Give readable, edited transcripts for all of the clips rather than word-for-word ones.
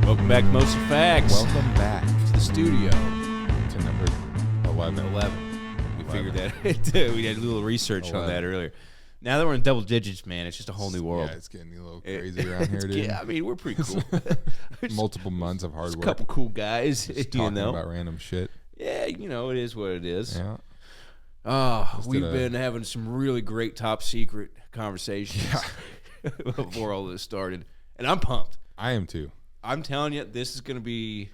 Welcome back to Mostly Facts. Welcome back to the studio. To number 11. 11. We figured that. We did a little research 11. on that earlier. Now that we're in double digits, man, it's just a whole new world. Yeah, it's getting a little crazy around here, dude. Yeah, I mean, we're pretty cool. Multiple months of hard Just work. a couple cool guys, Just you talking know. about random shit. Yeah, you know, it is what it is. Yeah. We've been having some really great top secret conversations before all this started. And I'm pumped. I am too. I'm telling you, this is going to be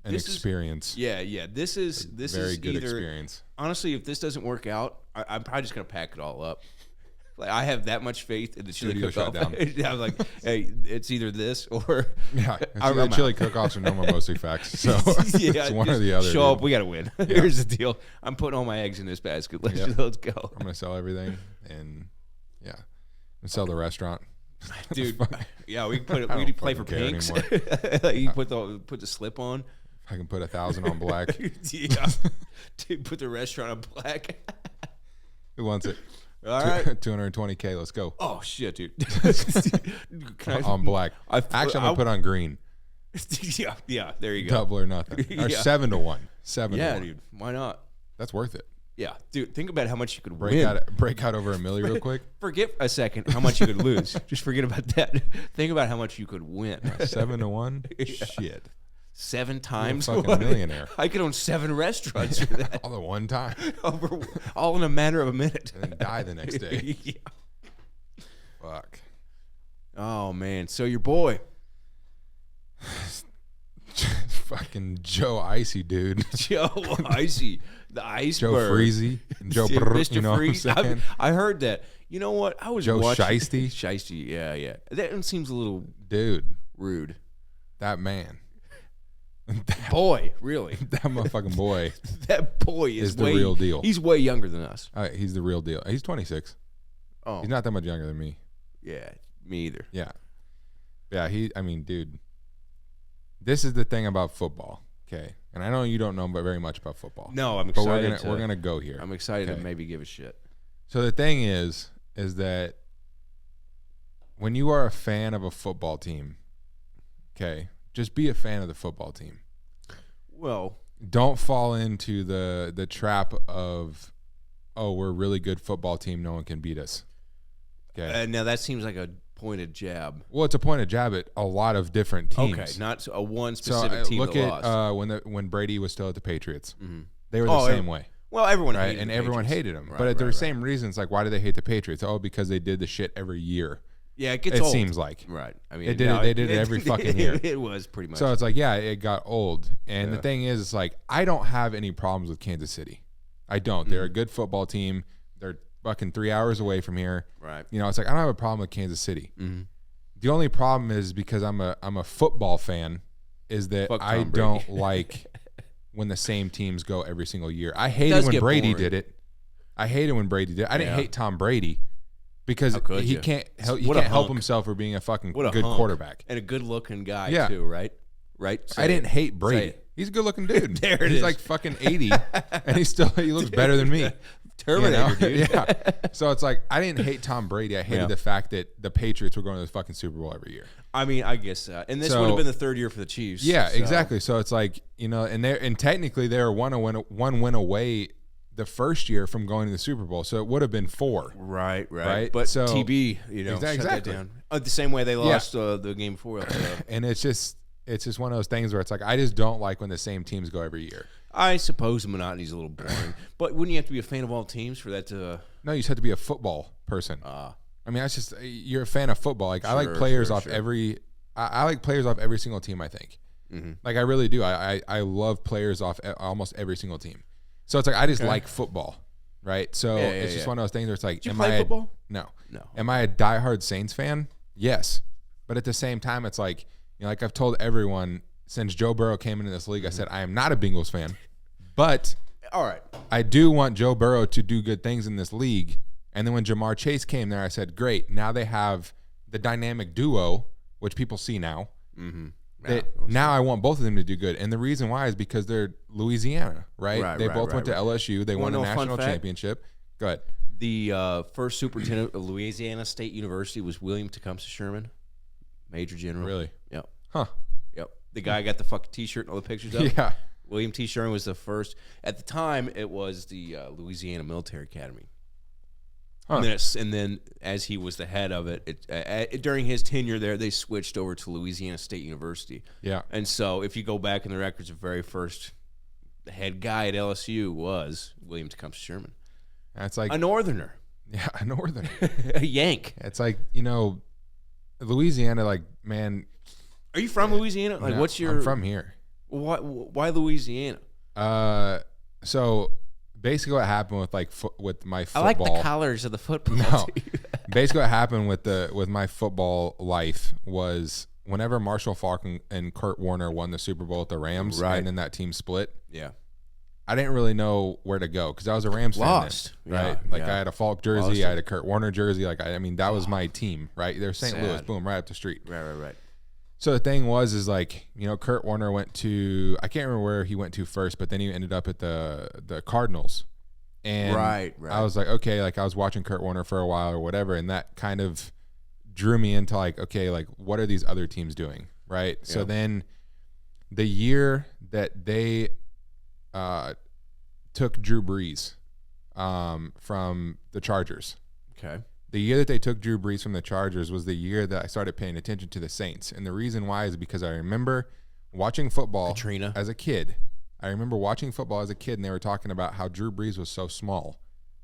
An experience. This is Very good either, experience. Honestly, if this doesn't work out, I'm probably just going to pack it all up. Like, I have that much faith in the chili Studio cook-off. shut down. I was like, hey, it's either this or Yeah, it's either chili cook-offs or no more Mostly Facts. So yeah, it's one or the other. Show dude. up, we got to win. Here's the deal. I'm putting all my eggs in this basket. Let's go. I'm going to sell everything and, I'm going to sell the restaurant. Dude, yeah, we can put it. I We don't can play for fucking care pinks. anymore. You put the slip on. I can put 1,000 on black. Yeah, dude, put the restaurant on black. Who wants it? All right, 220K. Let's go. Oh shit, dude. On black. Actually, I'm gonna put on green. Yeah. There you go. Double or nothing. Or 7 to 1. 7 to 1. Dude. Why not? That's worth it. Yeah, dude. Think about how much you could Break win. out over $1 million real quick. Forget a second how much you could lose. Just forget about that. Think about how much you could win. 7 to 1. Shit. 7 times. You're a fucking millionaire. I could own 7 restaurants for that. All at one time. All in a matter of a minute. And then die the next day. Yeah. Fuck. Oh man. So your boy. Fucking Joe Icy, dude. Joe Icy. The iceberg. Joe Freezy. Joe Dude, Brr, Mr. you know Freeze. what I'm saying? I heard that. You know what? I was Joe watching Shiesty. Shiesty, yeah. That one seems a little Dude. rude. That man. Boy, really. That motherfucking boy. That boy is the real deal. He's way younger than us. He's the real deal. He's 26. Oh. He's not that much younger than me. Yeah, me either. Yeah. Yeah, dude. This is the thing about football, okay? And I know you don't know very much about football. No, I'm but excited. we're gonna go here. I'm excited to maybe give a shit. So the thing is that when you are a fan of a football team, okay, just be a fan of the football team. Well, don't fall into the trap of, oh, we're a really good football team, no one can beat us. Okay. Now that seems like a pointed jab. Well, it's a pointed jab at a lot of different teams. Okay, not a one specific team look that at when Brady was still at the Patriots. Mm-hmm. They were the same way. Well, everyone right, and everyone hated him. But the same reasons, like, why do they hate the Patriots? Oh, because they did the shit every year. Yeah, it gets old. It seems like. Right. I mean, they did it every fucking year. It was pretty much. So it's like, yeah, it got old. And the thing is, it's like, I don't have any problems with Kansas City. I don't. Mm-hmm. They're a good football team. They're fucking 3 hours away from here. Right. You know, it's like, I don't have a problem with Kansas City. Mm-hmm. The only problem is because I'm a football fan is that I don't like when the same teams go every single year. I hated when Brady did it. I hated when Brady did it. I didn't hate Tom Brady because he can't help himself for being a fucking good quarterback. And a good-looking guy, too, right? Right? I didn't hate Brady. He's a good-looking dude. He's like fucking 80, and he looks better than me. Terminator, dude. Yeah. So it's like, I didn't hate Tom Brady. I hated the fact that the Patriots were going to the fucking Super Bowl every year. I mean, I guess, and this would have been the third year for the Chiefs. Yeah, exactly. So it's like, you know, and technically they were one win away the first year from going to the Super Bowl. So it would have been 4. Right. But so, TB, you know, shut that down. The same way they lost the game before. And it's just one of those things where it's like, I just don't like when the same teams go every year. I suppose the monotony is a little boring, but wouldn't you have to be a fan of all teams for that to? No, you just have to be a football person. I mean, that's just, you're a fan of football. Like, I like players off every. I like players off every single team. I think, like, I really do. I love players off almost every single team. So it's like, I just like football, right? So it's just one of those things where it's like, Did you play football? No. Am I a diehard Saints fan? Yes, but at the same time, it's like, you know, like I've told everyone since Joe Burrow came into this league, I said I am not a Bengals fan. But all right, I do want Joe Burrow to do good things in this league. And then when Jamar Chase came there, I said, great. Now they have the dynamic duo, which people see now. Mm-hmm. Now I want both of them to do good. And the reason why is because they're Louisiana, right? They both went to LSU. They won a national championship. Go ahead. The first superintendent of Louisiana State University was William Tecumseh Sherman, Major General. Really? Yep. Huh. The guy got the fucking T-shirt and all the pictures of. Yeah. William T. Sherman was the first. At the time, it was the Louisiana Military Academy. Huh. And then as he was the head of it, during his tenure there, they switched over to Louisiana State University. Yeah. And so if you go back in the records, the very first head guy at LSU was William Tecumseh Sherman. That's like a Northerner. Yeah, a Northerner. A Yank. It's like, you know, Louisiana, like, man. Are you from Louisiana? Like, no, what's your... I'm from here. Why Louisiana? So basically what happened with with my football. I like the colors of the football team. Basically what happened with my football life was whenever Marshall Faulk and Kurt Warner won the Super Bowl at the Rams, right, and then that team split. Yeah. I didn't really know where to go because I was a Rams fan. Lost. Right? Yeah, like yeah. I had a Faulk jersey, I had a Kurt Warner jersey. Like I mean, that was my team, right? They're St. Louis, boom, right up the street. Right. So the thing is like, you know, Kurt Warner went to, I can't remember where he went to first, but then he ended up at the Cardinals. And right. I was like, okay, like I was watching Kurt Warner for a while or whatever, and that kind of drew me into like, okay, like what are these other teams doing, right? Yep. So then the year that they took Drew Brees from the Chargers. Okay. The year that they took Drew Brees from the Chargers was the year that I started paying attention to the Saints. And the reason why is because I remember watching football as a kid. I remember watching football as a kid, and they were talking about how Drew Brees was so small.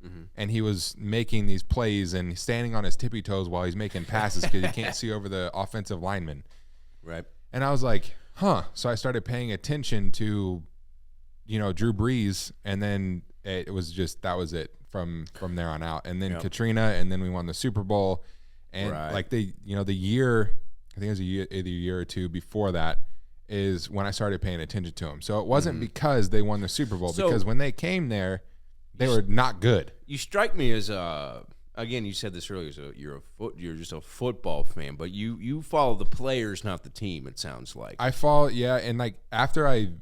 Mm-hmm. And he was making these plays and standing on his tippy toes while he's making passes because he can't see over the offensive lineman. Right. And I was like, huh. So I started paying attention to, you know, Drew Brees, and then it was just, that was it from there on out. And then Katrina, and then we won the Super Bowl. And like the year, I think it was either a year or two before that, is when I started paying attention to them. So it wasn't because they won the Super Bowl, because when they came there, they were not good. You strike me as again, you said this earlier, so you're just a football fan, but you follow the players, not the team, it sounds like. I follow, yeah, and like after I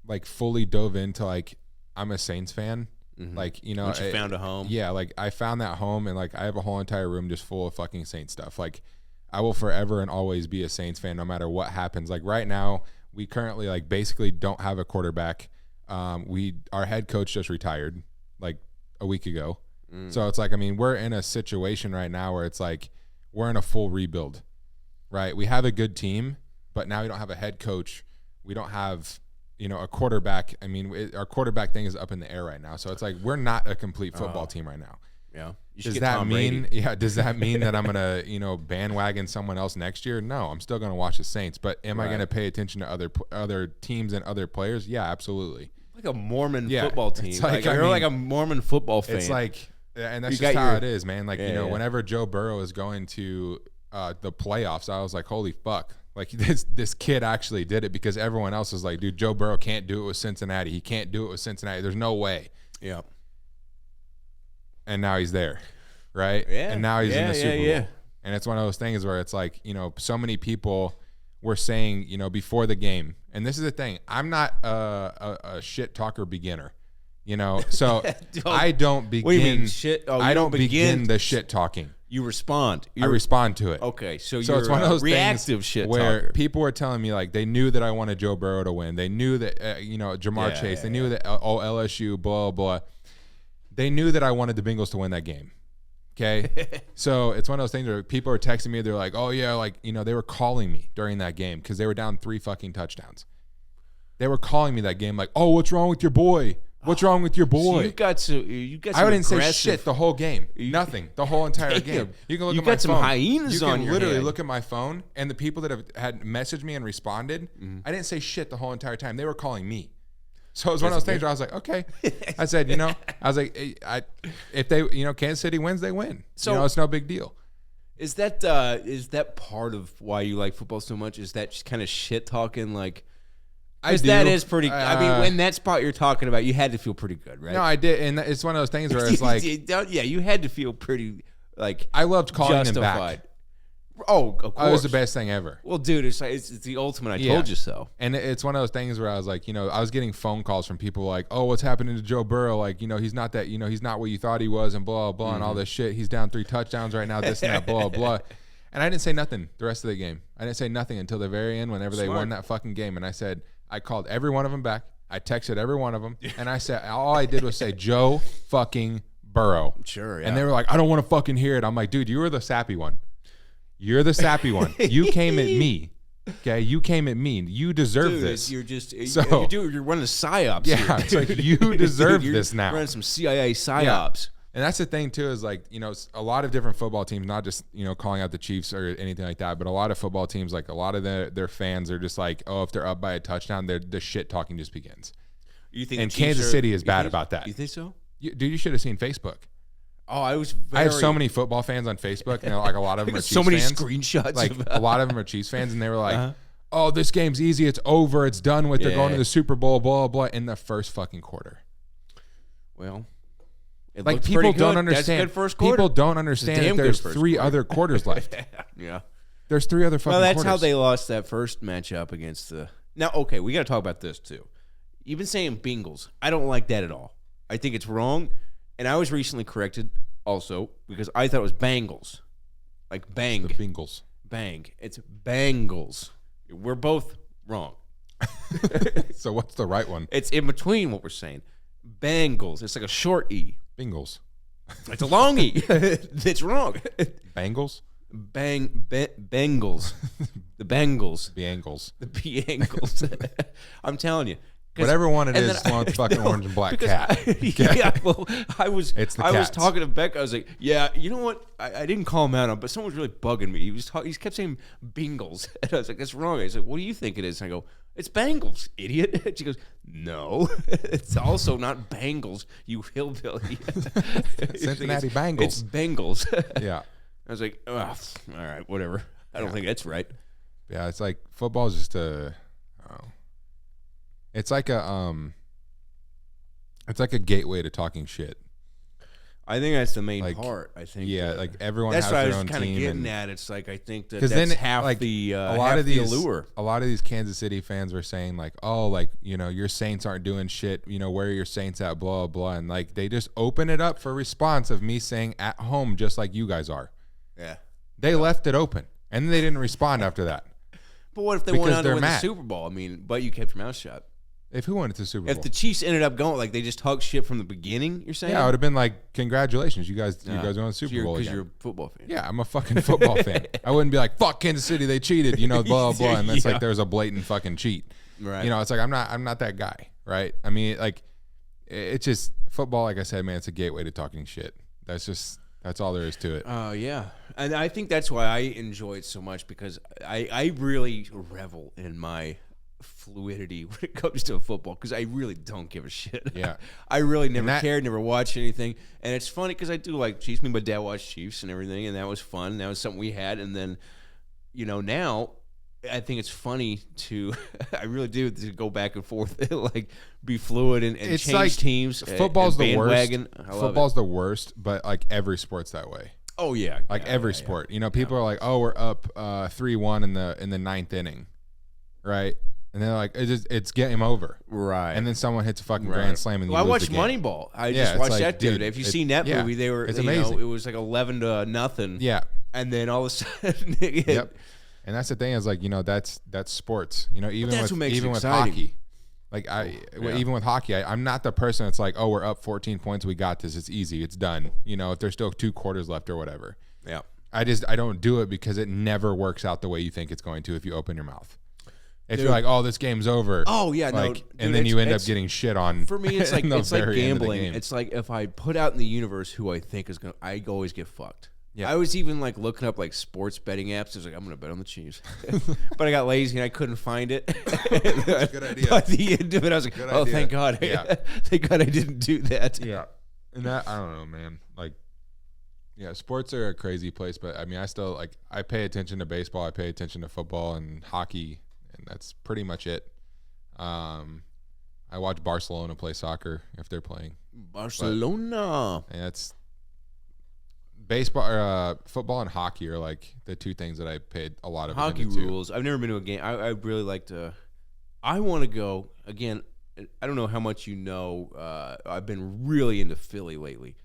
like fully dove into like I'm a Saints fan, like, you know, once you found a home. Yeah, like I found that home, and like I have a whole entire room just full of fucking Saints stuff. Like I will forever and always be a Saints fan no matter what happens. Like right now, we currently like basically don't have a quarterback. Our head coach just retired like a week ago. So it's like, I mean, we're in a situation right now where it's like we're in a full rebuild, right? We have a good team, but now we don't have a head coach. We don't have, you know, a quarterback. I mean, our quarterback thing is up in the air right now. So it's like we're not a complete football team right now. Yeah. Does that mean? Yeah. Does that mean that I'm gonna, you know, bandwagon someone else next year? No, I'm still gonna watch the Saints. But am I gonna pay attention to other teams and other players? Yeah, absolutely. Like a Mormon football team. It's like, you're like a Mormon football fan. It's like, and that's just how it is, man. Like, you know, whenever Joe Burrow is going to the playoffs, I was like, holy fuck. Like this kid actually did it, because everyone else is like, dude, Joe Burrow can't do it with Cincinnati. He can't do it with Cincinnati. There's no way. Yeah. And now he's there, right? Yeah. And now he's in the Super Bowl. And it's one of those things where it's like, you know, so many people were saying, you know, before the game, and this is the thing, I'm not a shit talker beginner, you know, so I don't begin. What do you mean shit? Oh, I don't begin the shit talking. You respond. I respond to it. Okay, so it's you're one of those reactive shit where talker. people were telling me like they knew that I wanted Joe Burrow to win. They knew that you know, Jamar Chase. They knew that LSU, blah blah. They knew that I wanted the Bengals to win that game. Okay, so it's one of those things where people are texting me. They're like, "Oh yeah, like, you know," they were calling me during that game because they were down 3 fucking touchdowns. They were calling me that game like, "Oh, what's wrong with your boy? What's wrong with your boy?" So you got some I didn't say shit the whole game. Nothing. The whole entire game. You can look at my phone. You got some hyenas on your You can literally head. look at my phone, and the people that have had messaged me and responded, I didn't say shit the whole entire time. They were calling me. So it was one of those things where I was like, okay. I said, you know, I was like, if they, you know, Kansas City wins, they win. So, you know, it's no big deal. Is that part of why you like football so much? Is that just kind of shit talking? Like, because that is pretty. I mean, when that spot you're talking about, you had to feel pretty good, right? No, I did, and it's one of those things where it's like, yeah, you had to feel pretty like. I loved calling justified. them back. Oh, of course. It was the best thing ever. Well, dude, it's the ultimate. I told you so. And it's one of those things where I was like, you know, I was getting phone calls from people like, "Oh, what's happening to Joe Burrow? Like, you know, he's not that. You know, he's not what you thought he was, and blah blah, and all this shit. He's down 3 touchdowns right now. This and that, blah blah." And I didn't say nothing the rest of the game. I didn't say nothing until the very end whenever they won that fucking game. And I called every one of them back. I texted every one of them. And I said, all I did was say, Joe fucking Burrow. Sure, yeah. And they were like, I don't want to fucking hear it. I'm like, dude, you were the sappy one. You're the sappy one. You came at me. Okay, you came at me. You deserve this. You're just you're running psyops. Yeah, it's like you deserve this now. Running some CIA psyops. And that's the thing too, is like, you know, a lot of different football teams, not just, you know, calling out the Chiefs or anything like that, but a lot of football teams, like a lot of their fans are just like, oh, if they're up by a touchdown, the shit talking just begins. You think? And Kansas City is bad about that. You think so? Dude, you should have seen Facebook. Oh, I have so many football fans on Facebook, and like a lot of them are Chiefs fans. So many screenshots. Like a lot of them are Chiefs fans, and they were like, "Oh, this game's easy. It's over. It's done with. They're going to the Super Bowl. Blah blah." In the first fucking quarter. Well, like people don't understand. That's good first quarter. People don't understand that there's three other quarters left. Yeah, there's three other fucking. Well, that's quarters. how they lost that first matchup against the. Now, okay, we got to talk about this too. You've been saying Bengals. I don't like that at all. I think it's wrong. And I was recently corrected also because I thought it was Bengals. Like bang. It's the Bengals. Bang. It's Bengals. We're both wrong. So what's the right one? It's in between what we're saying. Bengals. It's like a short E. Bengals. It's a long E. It's wrong. Bengals? Bengals. The Bengals. Bengals. The Bengals. I'm telling you. Whatever one it is, one fucking orange and black cat. Yeah, well, I was cats. talking to Beck. I was like, yeah, you know what? I didn't call him out on, but someone was really bugging me. He kept saying Bengals, and I was like, that's wrong. I said, what do you think it is? And I go, it's Bengals, idiot. And she goes, no, it's also not Bengals, you hillbilly. Cincinnati Bengals. It's Bengals. Yeah. I was like, oh, all right, whatever. I don't think that's right. Yeah, it's like football is just a. It's like a gateway to talking shit. I think that's the main part. I think like everyone that's has what their I own was kind of team getting at. It's like I think that that's then, half like, the allure. A lot of these Kansas City fans were saying like, oh, like, you know, your Saints aren't doing shit. You know, where are your Saints at? Blah blah. And like they just open it up for response of me saying at home, just like you guys are. Yeah. They left it open, and then they didn't respond after that. But what if they went on to win the Super Bowl? I mean, but you kept your mouth shut. If who went to the Super Bowl? If the Chiefs ended up going, like they just talked shit from the beginning, you're saying? Yeah, I would have been like, congratulations, you guys won the Super Bowl because you're a football fan. Yeah, I'm a fucking football fan. I wouldn't be like, fuck Kansas City, they cheated, you know, blah blah, and that's like there's a blatant fucking cheat. Right. You know, it's like I'm not that guy, right? I mean, like, it's just football. Like I said, man, it's a gateway to talking shit. That's all there is to it. Oh, yeah. And I think that's why I enjoy it so much because I really revel in my fluidity when it comes to football because I really don't give a shit. Yeah. I really never cared, never watched anything. And it's funny because I do like Chiefs. Me and my dad watched Chiefs and everything, and that was fun. That was something we had. And then, you know, now I think it's funny to I really do to go back and forth, like be fluid and change like teams. Football's the worst. Football's the worst, but like every sport's that way. Oh yeah, like every sport. You know, people are like, "Oh, we're up 3-1 in the ninth inning," right? And they're like, it's game over, right? And then someone hits a fucking grand slam and you lose I watched the game. Moneyball. I just watched that, dude. If you've seen that movie, they were it's amazing. It was like 11-0. Yeah, and then all of a sudden, yep. And that's the thing is like, you know, that's sports. You know, even with hockey. Like even with hockey, I'm not the person that's like, oh, we're up 14 points, we got this, it's easy, it's done. You know, if there's still 2 quarters left or whatever. Yeah. I don't do it because it never works out the way you think it's going to if you open your mouth. If you're like, oh, this game's over. Oh yeah, like, no. Dude, and then you end up getting shit on. For me, it's like gambling. It's like if I put out in the universe who I think is gonna, I always get fucked. Yeah. I was even like looking up like sports betting apps. I was like, I'm gonna bet on the Chiefs, but I got lazy and I couldn't find it. That's a good idea. By the end of it, I was like, oh, thank God, thank God I didn't do that. Yeah, and that I don't know, man. Like, yeah, sports are a crazy place, but I mean, I still like I pay attention to baseball, I pay attention to football and hockey, and that's pretty much it. I watch Barcelona play soccer if they're playing. Barcelona. And that's baseball or football and hockey are like the 2 things that I paid a lot of hockey attention to. rules. I've never been to a game. I really like to. I want to go again. I don't know how much you know. I've been really into Philly lately.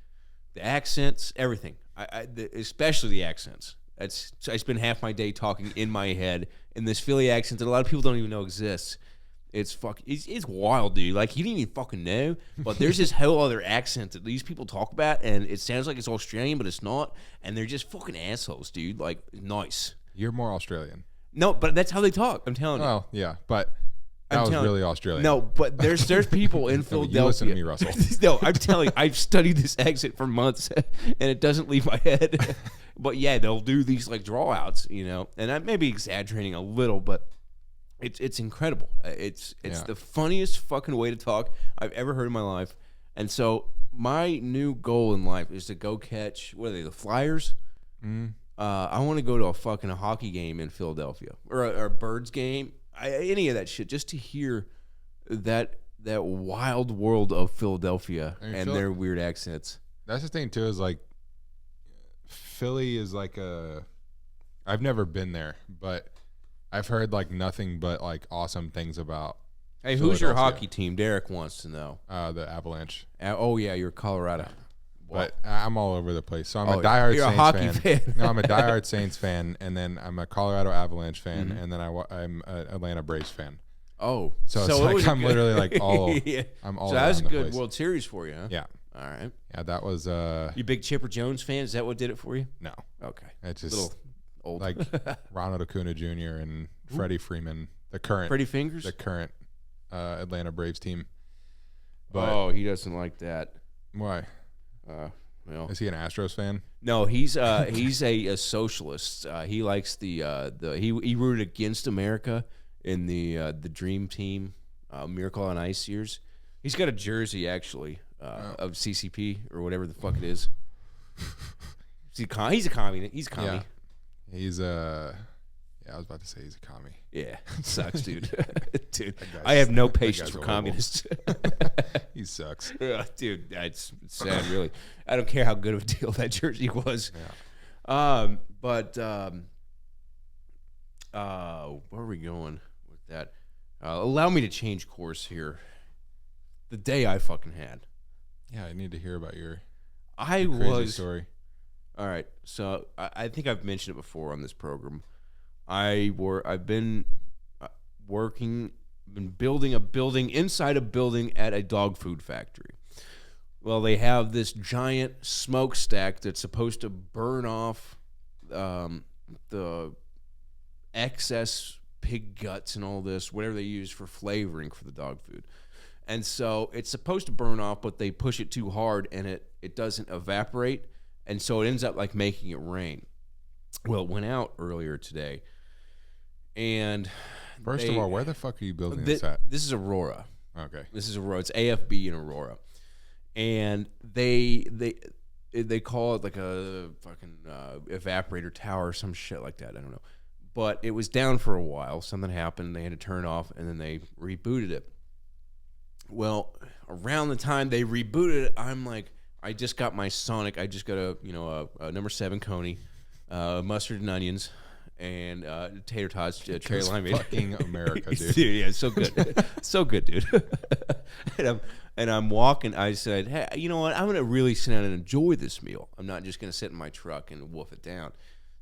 The accents, everything. Especially the accents. I spend half my day talking in my head in this Philly accent that a lot of people don't even know exists. It's wild, dude. Like, you didn't even fucking know, but there's this whole other accent that these people talk about, and it sounds like it's Australian, but it's not, and they're just fucking assholes, dude. Like, nice. You're more Australian. No, but that's how they talk. I'm telling you. Well, yeah, but that was really Australian. No, but there's people in Philadelphia. You listen to me, Russell. No, I'm telling you, I've studied this accent for months, and it doesn't leave my head. But yeah, they'll do these like drawouts, and I may be exaggerating a little, but it's incredible. It's the funniest fucking way to talk I've ever heard in my life. And so my new goal in life is to go catch, what are they, the Flyers? I want to go to a fucking hockey game in Philadelphia or a Birds game, any of that shit, just to hear that wild world of Philadelphia and their weird accents. That's the thing too, is like Philly is like I've never been there, but I've heard like nothing but like awesome things about. Hey, who's your hockey team? Derek wants to know. The Avalanche. Oh yeah, you're Colorado. But I'm all over the place. So I'm a diehard Saints fan. No, I'm a diehard Saints fan, and then I'm a Colorado Avalanche fan, and then I'm an Atlanta Braves fan. Oh, so it's like I'm literally like all. Yeah. I'm all. So that was a good place. World Series for you, huh? Yeah. All right. Yeah, that was. You big Chipper Jones fan? Is that what did it for you? No. Okay. It's just little old. Like Ronald Acuna Jr. and Freddie Freeman, the current Freddie Fingers, the current Atlanta Braves team. But, he doesn't like that. Why? Well, is he an Astros fan? No, he's a socialist. He likes he rooted against America in the Dream Team, Miracle on Ice years. He's got a jersey actually of CCP or whatever the fuck it is. He's a communist. He's a commie. Yeah. He's I was about to say he's a commie. Yeah, sucks, dude. Dude, I have no patience for communists. He sucks. Dude, it's sad, really. I don't care how good of a deal that jersey was. Yeah. Where are we going with that? Allow me to change course here. The day I fucking had. Yeah, I need to hear about your crazy story. All right, so I think I've mentioned it before on this program. I've been building a building inside a building at a dog food factory. Well, they have this giant smokestack that's supposed to burn off the excess pig guts and all this, whatever they use for flavoring for the dog food. And so it's supposed to burn off, but they push it too hard and it doesn't evaporate. And so it ends up like making it rain. Well, it went out earlier today. And first of all, where the fuck are you building this at? This is Aurora. Okay. This is Aurora. It's AFB in Aurora. And they call it like a fucking evaporator tower or some shit like that. I don't know. But it was down for a while. Something happened. They had to turn it off, and then they rebooted it. Well, around the time they rebooted it, I'm like, I just got my Sonic. I just got a number 7 Coney, mustard and onions, and tater tots, cherry limeade. Fucking America, dude. Dude, yeah, so good, so good, dude. and I'm walking. I said, hey, you know what? I'm gonna really sit down and enjoy this meal. I'm not just gonna sit in my truck and wolf it down.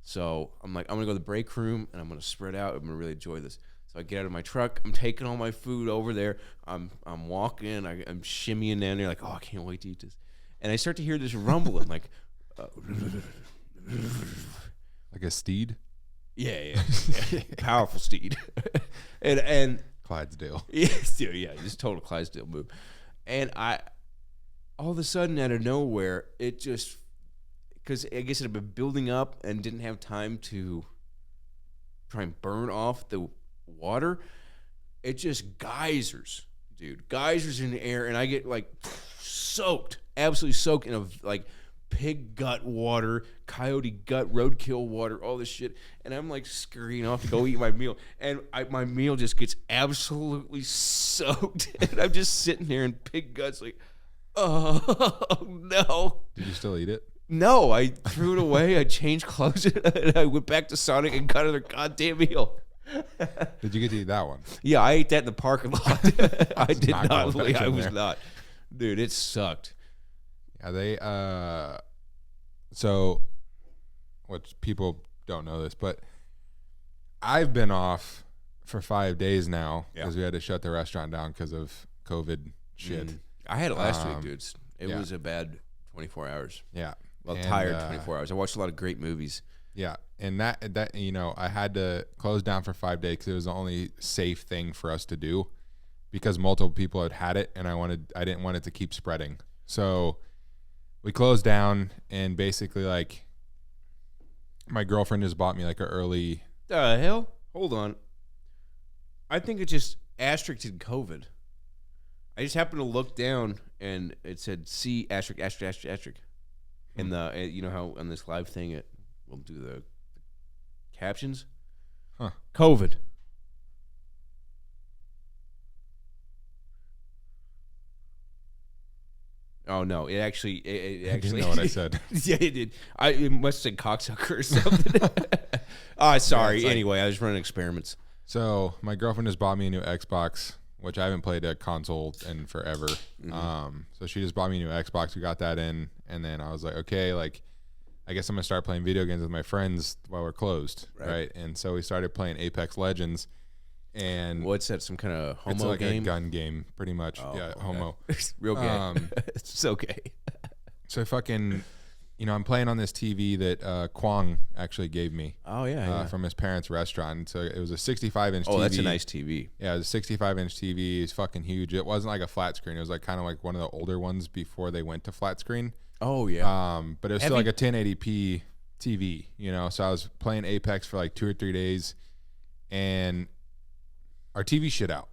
So I'm like, I'm gonna go to the break room and I'm gonna spread out. I'm gonna really enjoy this. So I get out of my truck. I'm taking all my food over there. I'm walking. I'm shimmying down there like, oh, I can't wait to eat this. And I start to hear this rumbling, like a steed. Yeah. Powerful steed, and Clydesdale. Yes, dude, yeah, just total Clydesdale move. And I, all of a sudden, out of nowhere, it just, because I guess it had been building up and didn't have time to try and burn off the water. It just geysers, dude, geysers in the air, and I get like soaked, absolutely soaked in like pig gut water, coyote gut, roadkill water, all this shit, and I'm like scurrying off to go eat my meal, and my meal just gets absolutely soaked, and I'm just sitting there in pig guts like, oh no. Did you still eat it? No, I threw it away. I changed clothes, and I went back to Sonic and got another goddamn meal. Did you get to eat that one? Yeah, I ate that in the parking lot. I did not. I was there. not. Dude, it sucked. Yeah, they so what people don't know this, but I've been off for 5 days now because we had to shut the restaurant down because of COVID shit. I had it last week, dudes. It was a bad 24 hours. Yeah. Well, tired 24 hours. I watched a lot of great movies. Yeah. And that I had to close down for 5 days because it was the only safe thing for us to do because multiple people had it and I didn't want it to keep spreading. So we closed down and basically like my girlfriend just bought me like an early. The hell? Hold on. I think it just asterisked COVID. I just happened to look down and it said C asterisk asterisk asterisk asterisk. And you know how on this live thing it will do the captions? Huh. COVID. Oh no! It actually You know what I said? Yeah, it did. It must have said cocksucker or something. Sorry. Yeah, anyway, I was running experiments. So my girlfriend just bought me a new Xbox, which I haven't played a console in forever. So she just bought me a new Xbox. We got that in, and then I was like, okay, like I guess I'm gonna start playing video games with my friends while we're closed, right? And so we started playing Apex Legends. And what's that? Some kind of homo it's like game? a gun game, pretty much. Oh, yeah, okay. Homo. Real gay. It's so gay. So fucking, I'm playing on this TV that Kwong actually gave me. Oh yeah, from his parents' restaurant. So it was a 65-inch TV. Oh, that's a nice TV. Yeah, it was a 65-inch TV. It's fucking huge. It wasn't like a flat screen. It was like kind of like one of the older ones before they went to flat screen. Oh yeah. But it was still like a 1080p TV. So I was playing Apex for like 2 or 3 days, and our TV shit out.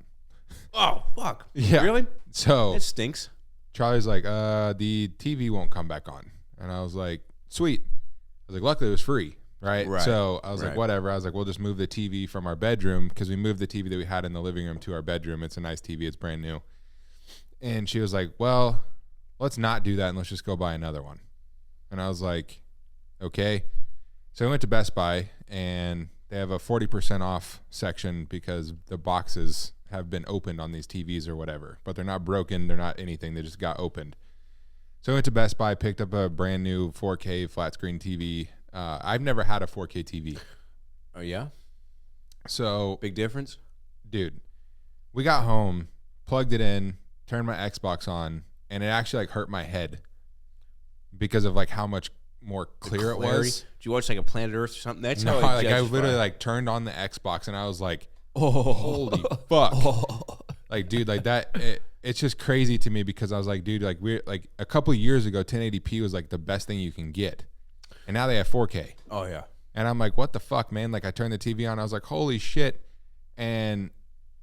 Oh fuck! Yeah, really? So it stinks. Charlie's like, the TV won't come back on, and I was like, sweet. I was like, luckily it was free, right? So I was like, whatever. I was like, we'll just move the TV from our bedroom because we moved the TV that we had in the living room to our bedroom. It's a nice TV. It's brand new. And she was like, well, let's not do that and let's just go buy another one. And I was like, okay. So I went to Best Buy and they have a 40% off section because the boxes have been opened on these TVs or whatever, but they're not broken. They're not anything. They just got opened. So I went to Best Buy, picked up a brand new 4K flat screen TV. I've never had a 4K TV. Oh yeah? So big difference? Dude, we got home, plugged it in, turned my Xbox on, and it actually like hurt my head because of like how much more clear it was. Did you watch like a Planet Earth or something? That's no, how like I literally like turned on the Xbox and I was like, oh, holy fuck. Like, dude, like that, it's just crazy to me because I was like, dude, like we're like a couple of years ago, 1080p was like the best thing you can get. And now they have 4K. Oh yeah. And I'm like, what the fuck, man? Like I turned the TV on, I was like, holy shit. And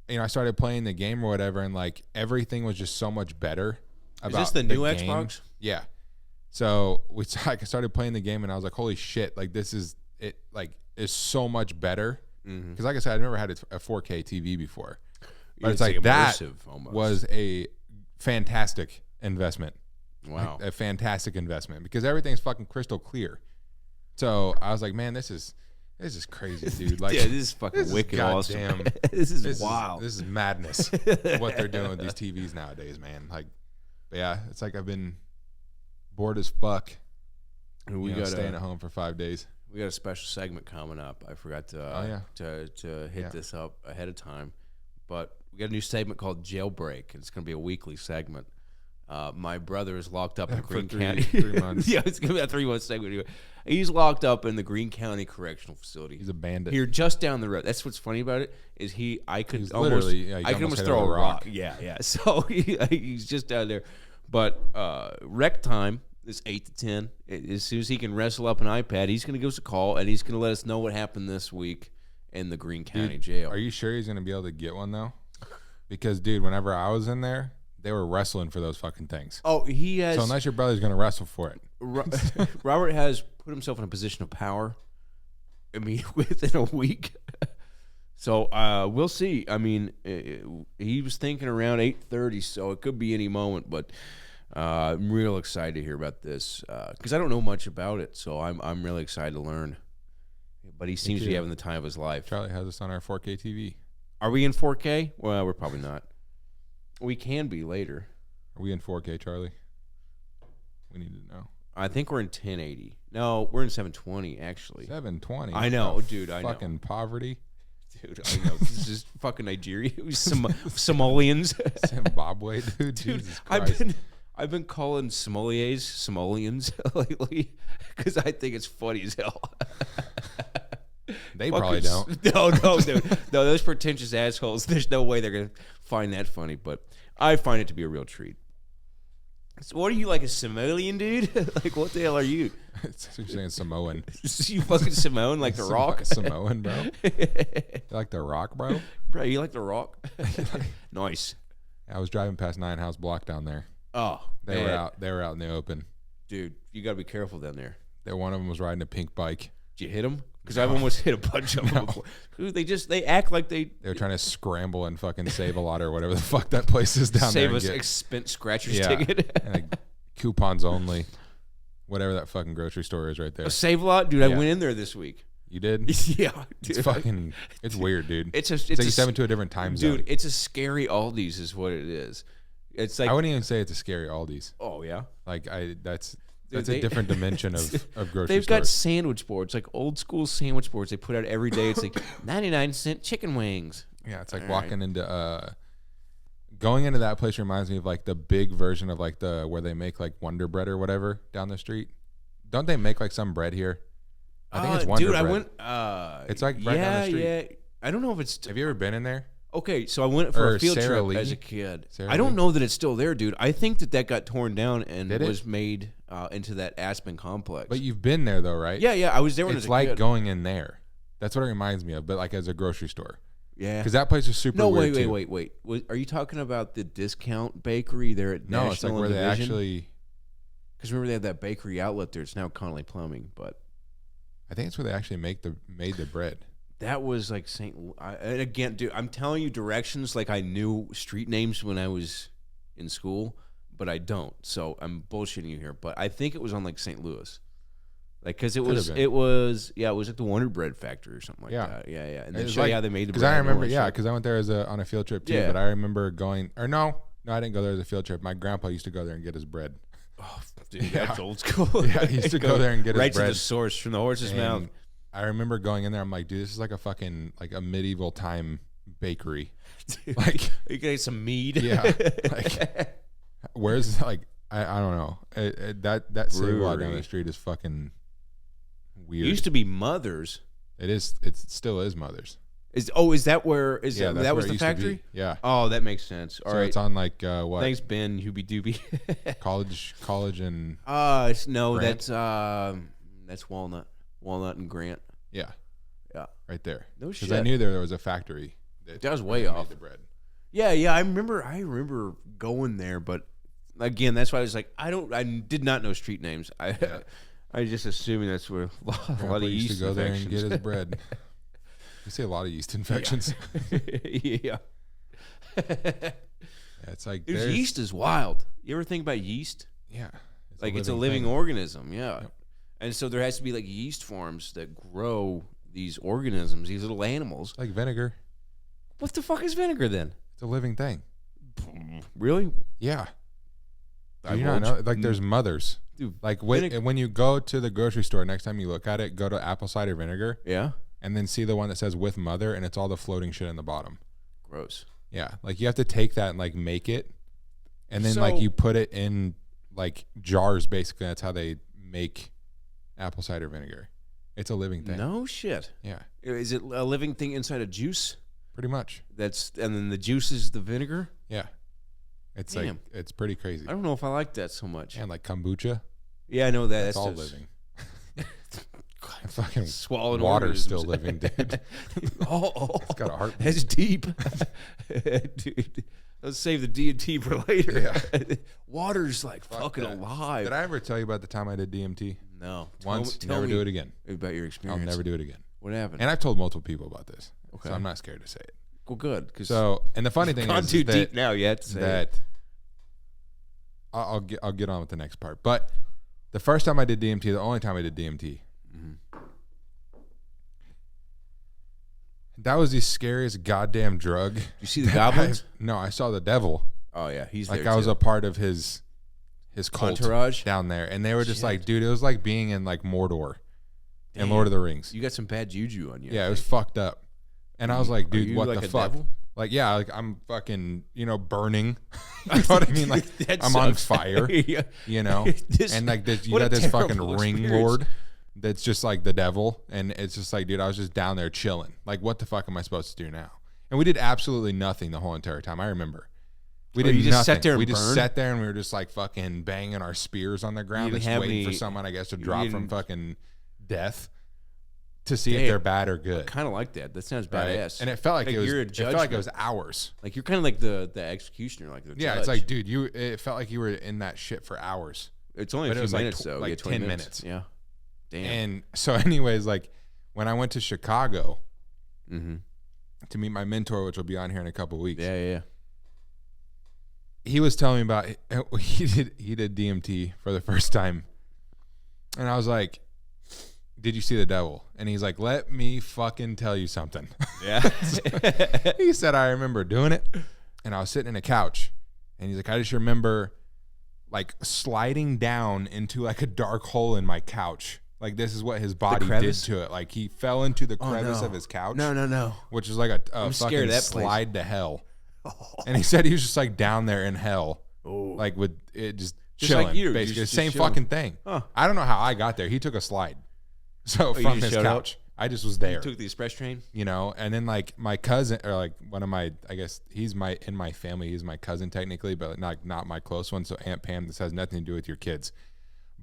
I started playing the game or whatever, and like everything was just so much better. Is this the new game. Xbox? Yeah. So I started playing the game, and I was like, holy shit! Like this is it. Like is so much better. Because like I said, I've never had a 4K TV before, but it's like that almost. Was a fantastic investment. Wow, like, a fantastic investment because everything's fucking crystal clear. So I was like, man, this is crazy, dude. Like, yeah, this is fucking wicked awesome. This is wild. This is madness. What they're doing with these TVs nowadays, man. Like, but yeah, it's like I've been bored as fuck. And we got staying at home for 5 days. We got a special segment coming up. I forgot to to hit this up ahead of time, but we got a new segment called Jailbreak. It's going to be a weekly segment. My brother is locked up in Greene County. 3 months. Yeah, it's gonna be a 3-month segment. Anyway. He's locked up in the Greene County Correctional Facility. He's a bandit. Here, just down the road. That's what's funny about it is I could almost throw a rock. Yeah. So he's just down there. But rec time is 8 to 10. As soon as he can wrestle up an iPad, he's gonna give us a call and he's gonna let us know what happened this week in the Greene County jail. Are you sure he's gonna be able to get one though? Because dude, whenever I was in there, they were wrestling for those fucking things. Oh, he has. So unless your brother's going to wrestle for it. Robert has put himself in a position of power. I mean, within a week. So we'll see. I mean, he was thinking around 8:30, so it could be any moment. But I'm real excited to hear about this because I don't know much about it. So I'm really excited to learn. But he seems to be having the time of his life. Charlie has us on our 4K TV. Are we in 4K? Well, we're probably not. We can be later. Are we in 4K, Charlie? We need to know. I think we're in 1080. No, we're in 720 actually. 720. I know, dude. I know. Fucking poverty. Dude, I know. This is fucking Nigeria. Somalians. Zimbabwe, dude. Jesus Christ. I've been calling Somalians lately because I think it's funny as hell. They probably don't. No, dude. No, those pretentious assholes. There's no way they're gonna find that funny, but I find it to be a real treat. So what are you, like a Somalian dude? Like what the hell are you? You're saying Samoan. You fucking Samoan like the Rock? Samoan, bro. You like the Rock, bro? Bro, you like the Rock? Nice. I was driving past Nine House Block down there. Oh, They were out. They were out in the open. Dude, you gotta be careful down there. One of them was riding a pink bike. Did you hit him? Because I've almost hit a bunch of them before. Dude, they act like they were trying to scramble and fucking save a lot or whatever the fuck that place is down there. Save us expense scratcher's ticket. And like coupons only. Whatever that fucking grocery store is right there. A Save a Lot? Dude, I went in there this week. You did? Yeah. Dude. It's weird, dude. It's like you step into a different time zone. Dude, it's a scary Aldi's is what it is. It's like I wouldn't even say it's a scary Aldi's. Oh, yeah? Like that's a different dimension of grocery They've stores. got sandwich boards, like old school sandwich boards they put out every day. It's like 99-cent chicken wings. Yeah, it's like walking into going into that place reminds me of like the big version of like the where they make like Wonder Bread or whatever down the street. Don't they make like some bread here? I think it's Wonder Bread. Dude, I went it's like right down the street. Yeah. I don't know if it's Have you ever been in there? Okay, so I went for a field Sarah trip Lee? as a kid. Sarah I don't Lee? know that it's still there, dude. I think that got torn down and Did it? was made into that Aspen complex. But you've been there though, right? Yeah, I was there when I was It's a like kid. going in there. That's what it reminds me of, but like as a grocery store. Yeah. Because that place is super No, weird wait. Are you talking about the discount bakery there at No, National it's like where and they Division? actually. Because remember they had that bakery outlet there. It's now Connolly Plumbing, but I think it's where they actually made the bread. that was like and again, dude, I'm telling you directions like I knew street names when I was in school, but I don't. So I'm bullshitting you here. But I think it was on like St. Louis. Like, because it was like the Wonder Bread Factory or something like that. Yeah. And then show you how they made the bread. Because I remember, because I went there on a field trip too. Yeah. But I remember going, no, I didn't go there as a field trip. My grandpa used to go there and get his bread. Oh, dude, that's old school. Yeah, he used to go there and get his bread. Right to the source from the horse's mouth. I remember going in there. I'm like, dude, this is like a fucking like a medieval time bakery. Dude, like you can get some mead. Yeah. Like, where's like I don't know. That Save Lot down the street is fucking weird. It used to be Mother's. It is. It still is Mother's. Is that where that was the factory? Yeah. Oh, that makes sense. All right. It's on like what? Thanks, Ben. Hooby Dooby. college and. No, Grant? that's Walnut and Grant. Yeah. Right there. No shit. Because I knew there was a factory. That was way off. The bread. Yeah. I remember going there, but again, that's why I was like, I did not know street names. I just assuming that's where a lot of yeast used to go there and infections. get his bread. You say a lot of yeast infections. Yeah. It's like yeast is wild. You ever think about yeast? Yeah. It's a living organism. Yeah. Yep. And so there has to be like yeast farms that grow these organisms, these little animals. Like vinegar. What the fuck is vinegar then? It's a living thing. Really? Yeah. Do you not know? Like there's Mother's. Dude, like when you go to the grocery store, next time you look at it, go to apple cider vinegar. Yeah. And then see the one that says with Mother, and it's all the floating shit in the bottom. Gross. Yeah. Like you have to take that and like make it, and then like you put it in like jars. Basically, that's how they make apple cider vinegar. It's a living thing. No shit. Yeah. Is it a living thing inside a juice? Pretty much. And then the juice is the vinegar? Yeah. It's like it's pretty crazy. I don't know if I like that so much. And like kombucha. Yeah, I know that. That's all living. Fucking swallowing water's still living, dude. Oh, it's got a heartbeat. That's deep, dude. Let's save the DMT for later. Yeah. Water's like fucking alive. Did I ever tell you about the time I did DMT? No. Once. Never do it again. About your experience. I'll never do it again. What happened? And I've told multiple people about this. Okay. So I'm not scared to say it. Well, good. And the funny thing is too that, deep now yet to say that I'll get on with the next part. But the first time I did DMT, the only time I did DMT, that was the scariest goddamn drug. Did you see the goblins? No, I saw the devil. Oh yeah, he's like there I was too. a part of his his cult Entourage down there, and they were just like, dude, it was like being in like Mordor in Lord of the Rings. You got some bad juju on you. Yeah, it was fucked up. And I was like, dude, what like the a fuck? devil? Like, yeah, like I'm fucking, burning. You know what I mean? Like I'm on fire, Yeah. and like this, you what got a this fucking terrible ring experience. lord that's just like the devil. And it's just like, dude, I was just down there chilling. Like, what the fuck am I supposed to do now? And we did absolutely nothing the whole entire time. I remember. We did you just nothing. sat there and we just burned? sat there and we were just like fucking banging our spears on the ground, didn't just have waiting any- for someone, I guess, to drop from didn't- fucking death to see if Damn. they're bad or good. Kind of like that. That sounds Right? badass. And it felt like, you're a it felt like it was judgment. hours. Like you're kind of like the executioner, like the Yeah, judge. it's like, dude, it felt like you were in that shit for hours. It's only a but it few was like minutes tw- though. like Yeah, 20 10 minutes. minutes. Yeah. Damn. And so, anyways, like when I went to Chicago Mm-hmm. to meet my mentor, which will be on here in a couple weeks, Yeah. he was telling me about he did DMT for the first time, and I was like, "Did you see the devil?" And he's like, "Let me fucking tell you something." Yeah. He said, "I remember doing it, and I was sitting in a couch, and he's like, I just remember like sliding down into like a dark hole in my couch." Like this is what his body did crevice? to it. Like he fell into the crevice no. of his couch. No. Which is like a I'm scared fucking of that place. slide to hell. And he said he was just like down there in hell, Oh. like with it just Just chilling. like you, basically, just same chilling. fucking thing. Huh. I don't know how I got there. He took a slide, so you from just his showed up? couch, I just was there. Took the express train. And then like my cousin, or like one of my, I guess he's in my family. He's my cousin technically, but not my close one. So Aunt Pam, this has nothing to do with your kids.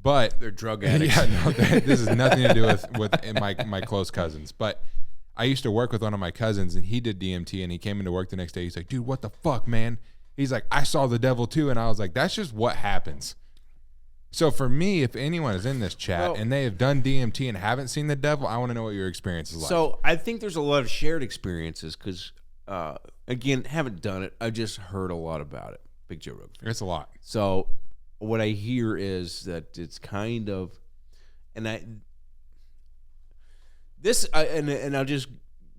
But They're drug addicts. yeah, no, this has nothing to do with my close cousins. But I used to work with one of my cousins, and he did DMT, and he came into work the next day. He's like, "Dude, what the fuck, man?" He's like, "I saw the devil too," and I was like, "That's just what happens." So for me, if anyone is in this chat Well- and they have done DMT and haven't seen the devil, I want to know what your experience is like. So I think there's a lot of shared experiences because, again, haven't done it. I just heard a lot about it. Big Joe Rogan. It's a lot. So what I hear is that it's kind of, and I'll just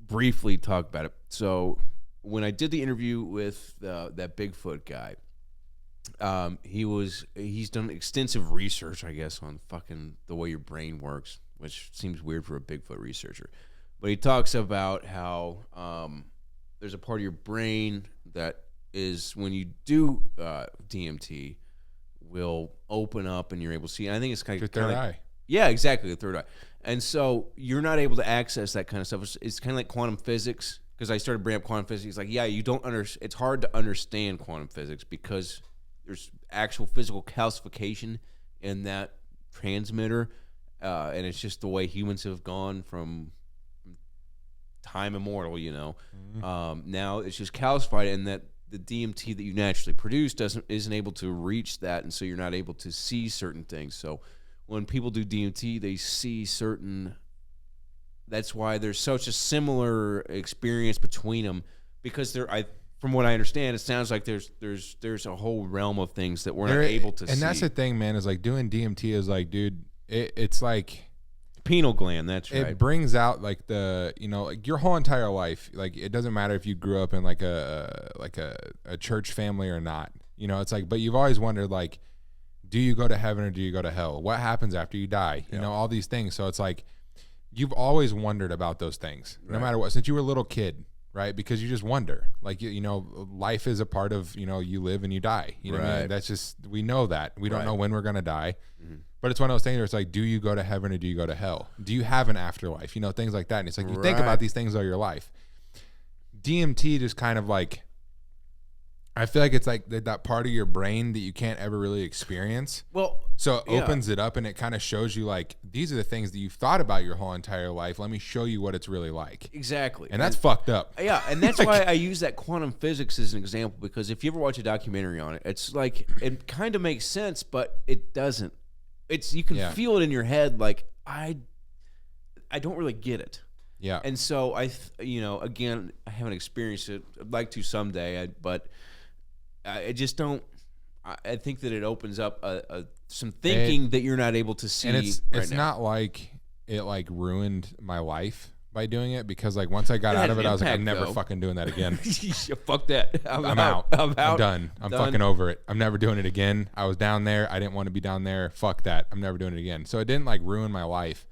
briefly talk about it. So when I did the interview with that Bigfoot guy, he's done extensive research, I guess, on fucking the way your brain works, which seems weird for a Bigfoot researcher. But he talks about how there's a part of your brain that is when you do DMT will open up and you're able to see. And I think it's kind Your of third eye. Yeah, exactly, the third eye. And so you're not able to access that kind of stuff. It's kind of like quantum physics, because I started bringing up quantum physics. It's like, yeah, you don't it's hard to understand quantum physics because there's actual physical calcification in that transmitter, and it's just the way humans have gone from time immemorial, Now it's just calcified, and that the DMT that you naturally produce isn't able to reach that, and so you're not able to see certain things. So when people do DMT, they see certain. That's why there's such a similar experience between them, because from what I understand, it sounds like there's a whole realm of things that we're not able to see. And that's the thing, man, is like doing DMT is like, dude, it's like pineal gland. That's right. it brings out like like your whole entire life. Like it doesn't matter if you grew up in like a church family or not. It's like, but you've always wondered, like, do you go to heaven or do you go to hell? What happens after you die? You know, all these things. So it's like you've always wondered about those things, no matter what, since you were a little kid, right? Because you just wonder, like, life is a part of, you live and you die. You know what I mean? That's just, we know that. We don't know when we're going to die. Mm-hmm. But it's one of those things where it's like, do you go to heaven or do you go to hell? Do you have an afterlife? Things like that. And it's like, you think about these things all your life. DMT just kind of like, I feel like it's like that part of your brain that you can't ever really experience. Well, so it opens it up and it kind of shows you, like, these are the things that you've thought about your whole entire life. Let me show you what it's really like. Exactly. And that's fucked up. Yeah, and that's why I use that quantum physics as an example, because if you ever watch a documentary on it, it's like, it kind of makes sense, but it doesn't. You can feel it in your head, like, I don't really get it. Yeah. And so again, I haven't experienced it. I'd like to someday, but I just don't. I think that it opens up some thinking that you're not able to see. And it's now. not like it like ruined my life by doing it because like once I got out of it, I was like, I'm never though. fucking doing that again. Fuck that. I'm out. I'm done. I'm fucking over it. I'm never doing it again. I was down there. I didn't want to be down there. Fuck that. I'm never doing it again. So it didn't like ruin my life.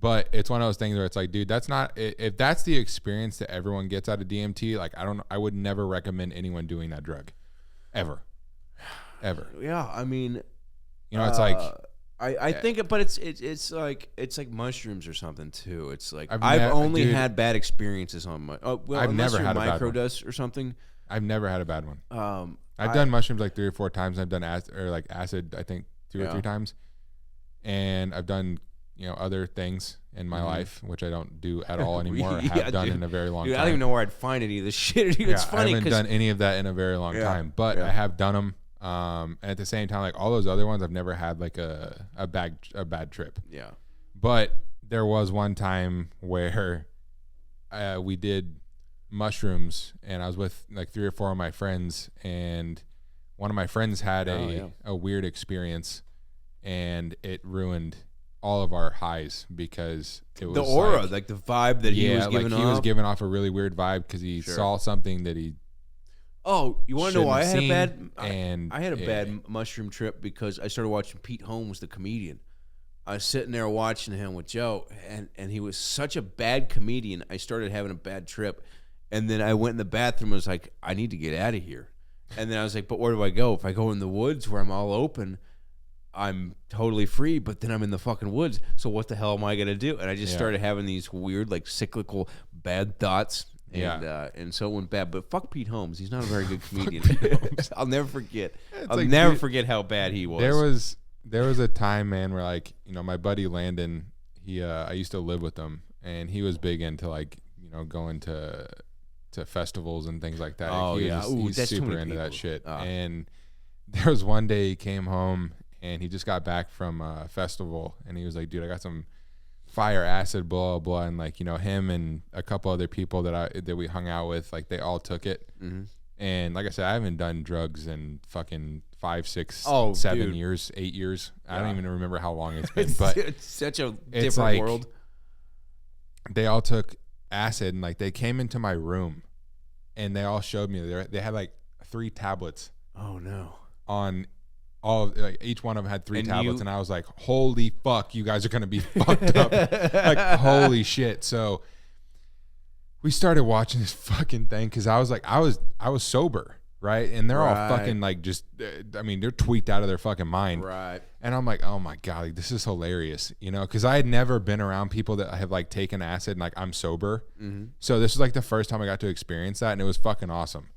But it's one of those things where it's like, dude, that's not, if that's the experience that everyone gets out of DMT, like I would never recommend anyone doing that drug. Ever. Yeah. I mean, you know, it's like, I think, but it's like mushrooms or something too. It's like I've only had bad experiences on my. Oh, well, I've never had a bad one. microdose or something. I've never had a bad one. I've done mushrooms like 3 or 4 times. I've done acid, I think 2 or 3 times, and I've done other things in my life which I don't do at all anymore. I have done in a very long time. I don't even know where I'd find any of this shit. Dude, it's funny. I haven't done any of that in a very long time, but I have done them. And at the same time, like all those other ones, I've never had like a bad trip. Yeah. But there was one time where we did mushrooms, and I was with like 3 or 4 of my friends, and one of my friends had a weird experience, and it ruined all of our highs because it was the aura, like the vibe that he was giving off. He was giving off a really weird vibe because he saw something that he. Oh, you want to know why I had a bad? I had a bad mushroom trip because I started watching Pete Holmes, the comedian. I was sitting there watching him with Joe, and he was such a bad comedian. I started having a bad trip, and then I went in the bathroom and was like, I need to get out of here. And then I was like, but where do I go? If I go in the woods where I'm all open, I'm totally free, but then I'm in the fucking woods. So what the hell am I going to do? And I just started having these weird, like, cyclical bad thoughts. And so it went bad. But fuck Pete Holmes. He's not a very good comedian. I'll never forget. Forget how bad he was. There was a time, man, where like, my buddy Landon, I used to live with him, and he was big into like, going to festivals and things like that. Oh, he's super into that shit. And there was one day he came home and he just got back from a festival, and he was like, dude, I got some fire acid, blah, blah. And like, him and a couple other people that we hung out with, like they all took it. Mm-hmm. And like I said, I haven't done drugs in fucking 5, 6, 7 years, 8 years. I don't even remember how long it's been, but it's such a different world. They all took acid, and like they came into my room and they all showed me they had like 3 tablets. Oh no. On all like each one of them had 3 tablets, and I was like, holy fuck, you guys are gonna be fucked up. Like holy shit. So we started watching this fucking thing because I was like, I was sober, right? And they're all fucking like just, I mean, they're tweaked out of their fucking mind. Right. And I'm like, oh my God, like, this is hilarious, because I had never been around people that have like taken acid and like I'm sober. Mm-hmm. So this was like the first time I got to experience that, and it was fucking awesome.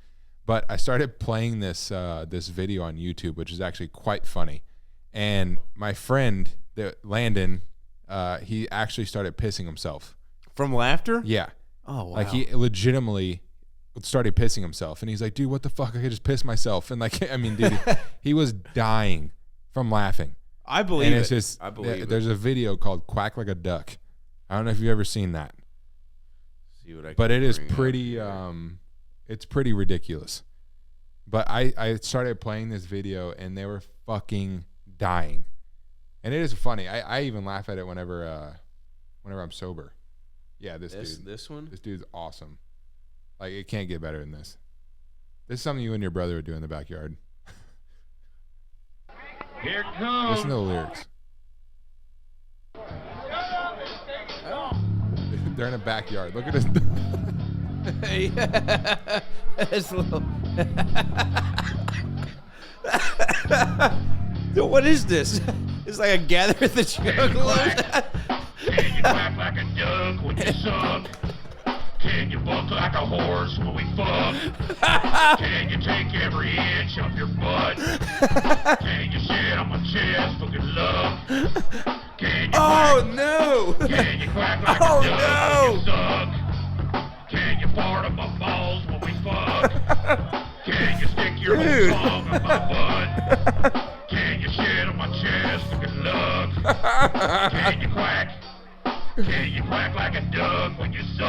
But I started playing this video on YouTube, which is actually quite funny. And my friend, Landon, he actually started pissing himself. From laughter? Yeah. Oh, wow. Like he legitimately started pissing himself, and he's like, dude, what the fuck? I could just piss myself. And like, I mean, dude, he was dying from laughing. I believe it. Just, I believe there's a video called Quack Like a Duck. I don't know if you've ever seen that. See what I can but it is pretty, it's pretty ridiculous. But I started playing this video, and they were fucking dying. And it is funny. I even laugh at it whenever I'm sober. Yeah, this one? This dude's awesome. Like, it can't get better than this. This is something you and your brother would do in the backyard. Here it comes. Listen to the lyrics. They're in a backyard. Look at this. It's a little... Dude, what is this? It's like a gather at the juggalo. Can you quack like a duck when you suck? Can you buck like a horse when we fuck? Can you take every inch of your butt? Can you shit on my chest for good luck? Can you no! Can you quack like a duck when you suck? Can you fart on my balls when we fuck? Can you stick your whole tongue on my butt? Can you shit on my chest for good luck? Can you quack? Can you quack like a duck when you suck?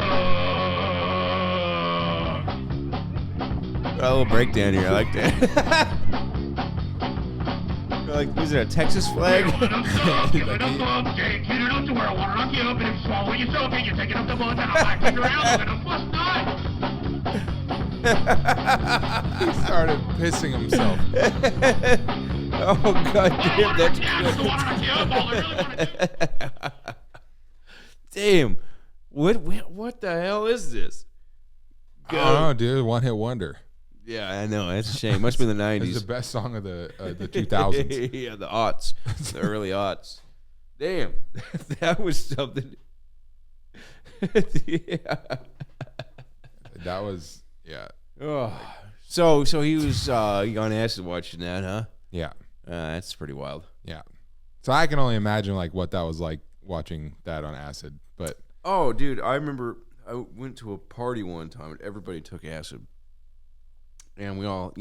Got a little breakdown here. I like that. Like, is it a Texas flag? Give it up Jake. Heat it up to where I want to knock you up, and if you swallow it, you choke it. You're taking up the butt, and I'm like, kick around, and I'm flush nut. He started pissing himself. Oh, God damn, that's good. Damn. What the hell is this? I don't know, dude. One hit wonder. Yeah, I know. That's a shame. Must be in the 90s. It's the best song of the 2000s. Yeah, the aughts. The early aughts. Damn. That was something. Yeah. That was, yeah. Oh. So he was on acid watching that, huh? Yeah. That's pretty wild. Yeah. So I can only imagine like what that was like watching that on acid. But oh, dude, I remember I went to a party one time and everybody took acid. And we all,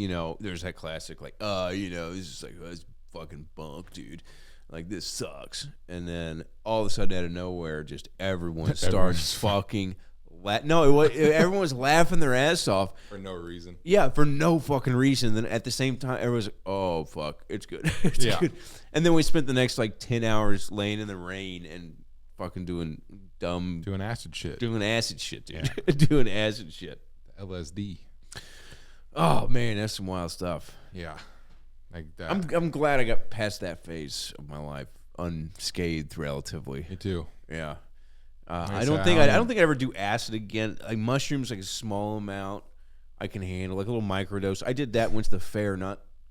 there's that classic, like, this is like, this fucking bunk, dude. Like, this sucks. And then all of a sudden, out of nowhere, just everyone starts fucking everyone was laughing their ass off. For no reason. Yeah, for no fucking reason. Then at the same time, everyone's like, oh, fuck, it's good. It's good. And then we spent the next, 10 hours laying in the rain and fucking doing acid shit. Doing acid shit, dude. Yeah. Doing acid shit. LSD. Oh man, that's some wild stuff. Yeah, like that. I'm glad I got past that phase of my life unscathed, relatively. Me too. Yeah. I don't think I'd ever do acid again. Like mushrooms, like a small amount, I can handle, like a little microdose. I did that once the fair,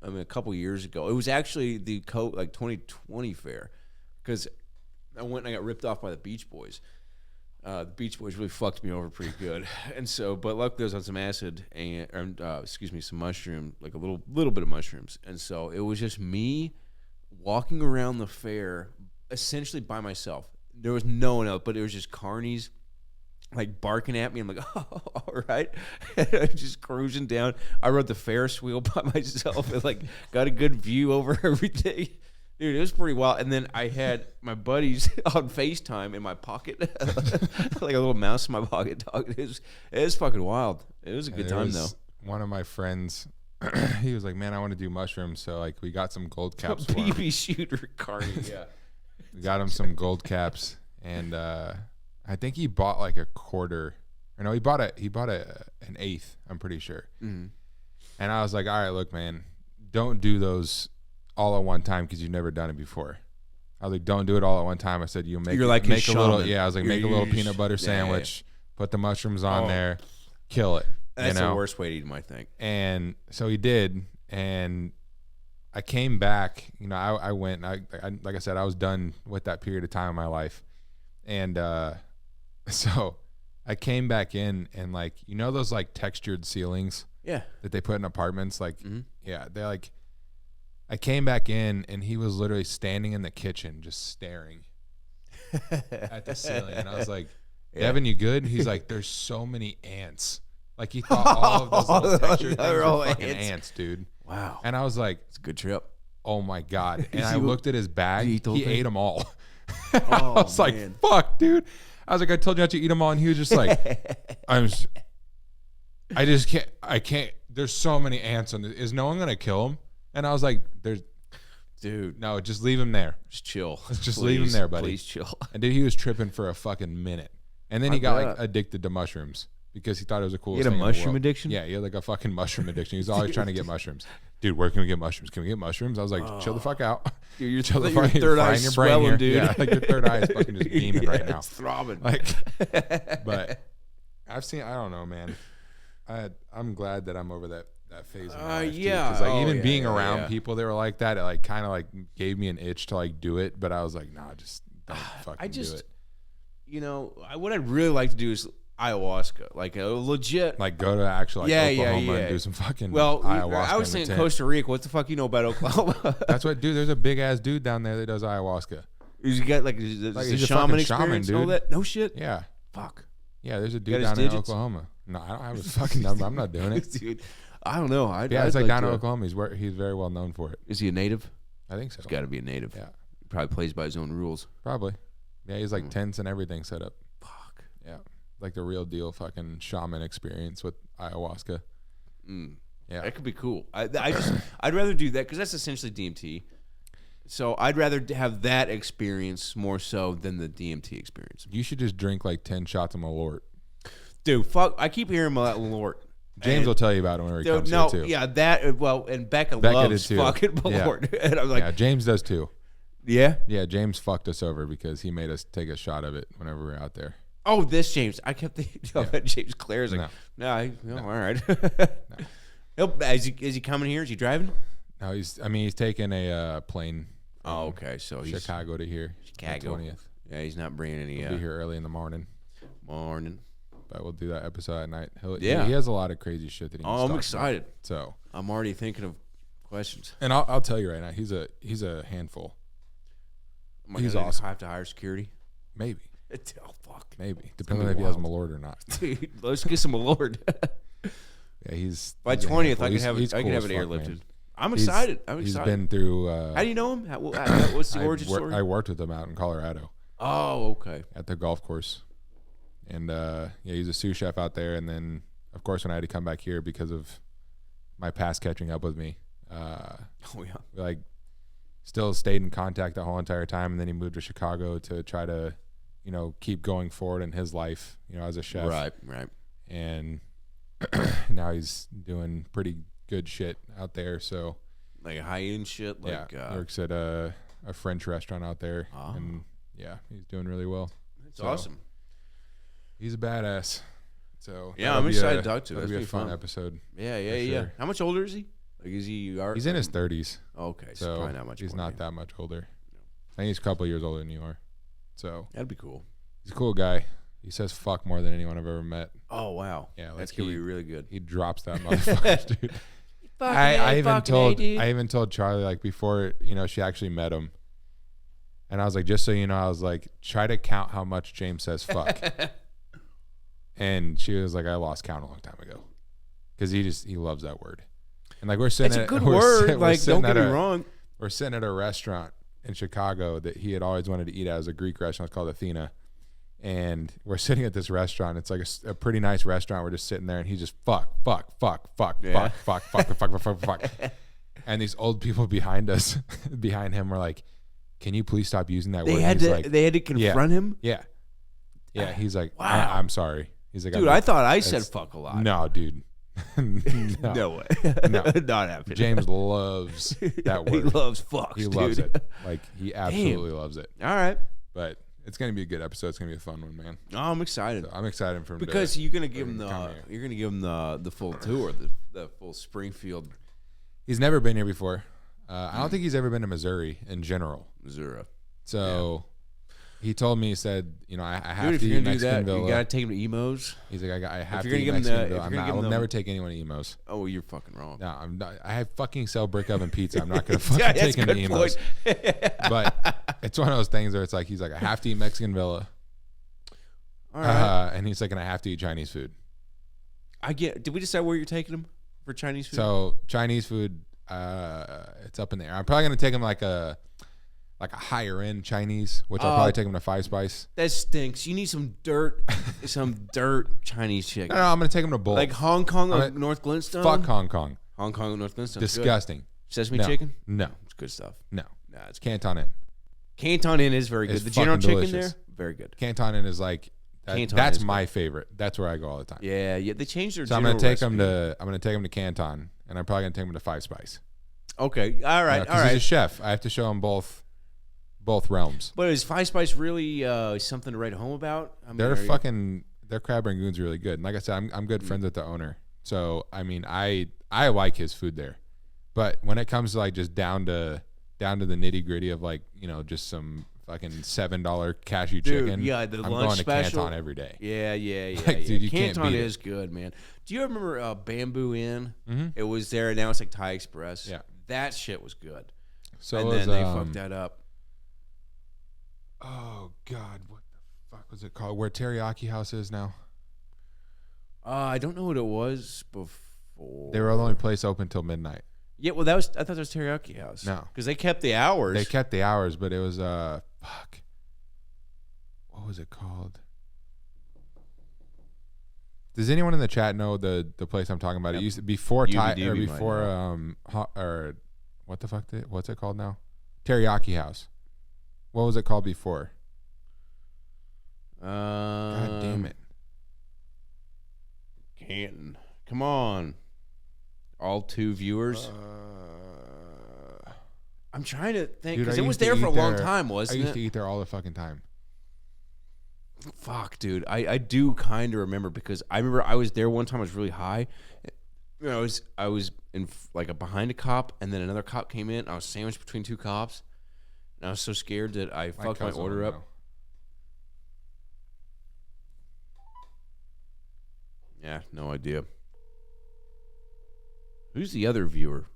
a couple years ago. It was actually the 2020 fair, because I went and I got ripped off by the Beach Boys. The Beach Boys really fucked me over pretty good, and so, but luckily I was on some acid and some mushroom, like a little bit of mushrooms, and so it was just me walking around the fair essentially by myself. There was no one else, but it was just carnies like barking at me. I'm like, oh, all right, just cruising down. I rode the Ferris wheel by myself and got a good view over everything. Dude, it was pretty wild. And then I had my buddies on FaceTime in my pocket, like a little mouse in my pocket. It was fucking wild. It was a good time, though. One of my friends, he was like, man, I want to do mushrooms. So, we got some gold caps for him. BB shooter carny, yeah. We got him some gold caps. And I think he bought a quarter. Or no, he bought an eighth, I'm pretty sure. Mm-hmm. And I was like, all right, look, man, don't do those all at one time because you've never done it before. I was like, don't do it all at one time. I said, make a little peanut butter sandwich, put the mushrooms on there, kill it. That's the worst way to eat them, I think. And so he did, and I came back. I went. I like I said, I was done with that period of time in my life, and so I came back in, and those textured ceilings, that they put in apartments, they're I came back in, and he was literally standing in the kitchen just staring at the ceiling. And I was like, Devin, you good? He's like, there's so many ants. He thought all of those little textured things were fucking ants, dude. Wow. And I was like, it's a good trip. Oh, my God. And I looked at his bag. He ate them all. Oh, I was like, fuck, dude. I was like, I told you not to eat them all. And he was just like, I can't. There's so many ants on this. Is no one going to kill them? And I was like, dude, no, just leave him there. Just chill. Just leave him there, buddy. Please chill. And dude, he was tripping for a fucking minute. And then he got addicted to mushrooms because he thought it was the coolest thing. He had a mushroom addiction? Yeah, he had a fucking mushroom addiction. He was always trying to get mushrooms. Dude, where can we get mushrooms? Can we get mushrooms? I was like, chill the fuck out. Dude, your third eye's swelling, dude. Yeah, your third eye is fucking just beaming right now. It's throbbing. But I've seen, I don't know, man. I'm glad that I'm over that phase of my life, because being around people that were like that, it kind of gave me an itch to do it, but I was like, nah, just don't fucking do it. What I'd really like to do is ayahuasca, a legit, go to actual Oklahoma and do some fucking ayahuasca. I was saying Costa Rica. What the fuck you know about Oklahoma? That's what, dude. There's a big ass dude down there that does ayahuasca. He's got he's a shaman experience, dude. All that? No shit. Yeah. Fuck. Yeah, there's a dude down in Oklahoma. No, I don't have his fucking number. I'm not doing it, dude. I don't know. It's down in Oklahoma. He's very well known for it. Is he a native? I think so. He's got to be a native. Yeah. He probably plays by his own rules. Probably. Yeah, he's tents and everything set up. Fuck. Yeah. The real deal fucking shaman experience with ayahuasca. Yeah. That could be cool. I'd rather do that because that's essentially DMT. So I'd rather have that experience more so than the DMT experience. You should just drink like 10 shots of Malort. Dude, fuck! I keep hearing about Malort. James will tell you about it whenever he comes here too. Yeah, that. Well, and Becca loves fucking Malort, and I'm like, yeah, James does too. Yeah, yeah. James fucked us over because he made us take a shot of it whenever we were out there. Oh, this James. I kept thinking James Clare's like, no, all right. No. Is he coming here? Is he driving? No, he's taking a plane. Oh, okay. So he's Chicago to here. Chicago. 20th. Yeah, he's not bringing any. He'll be here early in the morning. But we'll do that episode at night. He has a lot of crazy shit that he. I'm excited. So I'm already thinking of questions. And I'll tell you right now, he's a handful. He's awesome. I have to hire security. Maybe. Oh fuck. Maybe depending on if he has Malort or not. Dude, let's get some Malort. Yeah, he's by 20th. I can have it airlifted. Man. I'm excited. He's been through. How do you know him? What's the origin story? I worked with him out in Colorado. Oh, okay. At the golf course, and he's a sous chef out there. And then, of course, when I had to come back here because of my past catching up with me, we still stayed in contact the whole entire time. And then he moved to Chicago to try to, keep going forward in his life, as a chef. Right. And now he's doing pretty good shit out there. So like high end shit. Like works at a French restaurant out there, and he's doing really well. It's awesome. He's a badass. So I'm excited to talk to him. That'll be a fun episode. Yeah. Sure. How much older is he? Like is he? He's in his 30s. Okay, so probably not much. He's not that much older. No. I think he's a couple years older than you are. So that'd be cool. He's a cool guy. He says fuck more than anyone I've ever met. Oh wow. Yeah, that's gonna be really good. He drops that motherfucker, dude. I even told Charlie before she actually met him, and I was like, just so you know, I was like, try to count how much James says fuck, and she was like, I lost count a long time ago, because he loves that word, and we're sitting. It's a good word. Don't get me wrong. We're sitting at a restaurant in Chicago that he had always wanted to eat at. It was a Greek restaurant. It's called Athena. And we're sitting at this restaurant. It's like a pretty nice restaurant. We're just sitting there, and he's just fuck. And these old people behind him were like, "Can you please stop using that word?" They had to confront him. Yeah. He's like, wow. I'm sorry. He's like, dude, I thought I said fuck a lot. No, dude. No way. No, not happening. James loves that word. He loves fucks. He loves it. He absolutely loves it. All right. But it's gonna be a good episode. It's gonna be a fun one, man. Oh, I'm excited. So I'm excited for him because you're gonna give him the full tour, the full Springfield. He's never been here before. I don't think he's ever been to Missouri in general. Missouri. So he told me, he said, I have to eat Mexican Villa. You gotta take him to Emos. He's like, I have to eat Mexican Villa. I will never take anyone to Emos. Oh, well, you're fucking wrong. No, I'm not. I fucking sell brick oven pizza. I'm not gonna fucking take him to Emos. But it's one of those things where it's like, he's like, I have to eat Mexican Villa. All right. And he's like, and I have to eat Chinese food. Did we decide where you're taking him for Chinese food? So Chinese food, it's up in the air. I'm probably gonna take him like a higher end Chinese, which I'll probably take him to Five Spice. That stinks. You need some dirt Chinese chicken. No, I'm gonna take him to both. Like Hong Kong or North Glenstone. Fuck Hong Kong. Hong Kong or North Glenstone. Disgusting. Good. Sesame chicken. No, it's good stuff. No, it's Canton Inn. Canton Inn is very good. It's the General Chicken delicious. there, very good. Canton Inn is like that's my favorite. That's where I go all the time. Yeah. They changed their. So I'm gonna take him to Canton, and I'm probably gonna take him to Five Spice. Okay. All right. All right. He's a chef. I have to show him both realms. But is Five Spice really something to write home about? Their crab rangoon's really good. And like I said, I'm good friends with the owner. So I mean, I like his food there. But when it comes to just down to the nitty gritty of just some fucking $7 cashew chicken, the I'm lunch going to special. Canton every day. Yeah. Dude, you Canton can't beat is good, man. Do you remember Bamboo Inn? Mm-hmm. It was there. Now it's like Thai Express. Yeah, that shit was good. So and then they fucked that up. Oh God, what the fuck was it called? Where Teriyaki House is now? I don't know what it was before. They were the only place open till midnight. Yeah, well, I thought that was Teriyaki House. No, because they kept the hours. They kept the hours, but it was fuck. What was it called? Does anyone in the chat know the place I'm talking about? Yep. It used to before Thai or before or what the fuck? What's it called now? Teriyaki House. What was it called before? God damn it. Canton. Come on. All 2 viewers. I'm trying to think because it was there for a long time, wasn't it? I used to eat there all the fucking time. Fuck, dude. I do kind of remember because I remember I was there one time. I was really high. You know, I was in like behind a cop, and then another cop came in. I was sandwiched between 2 cops, and I was so scared that I fucked my order up. Yeah, no idea. Who's the other viewer?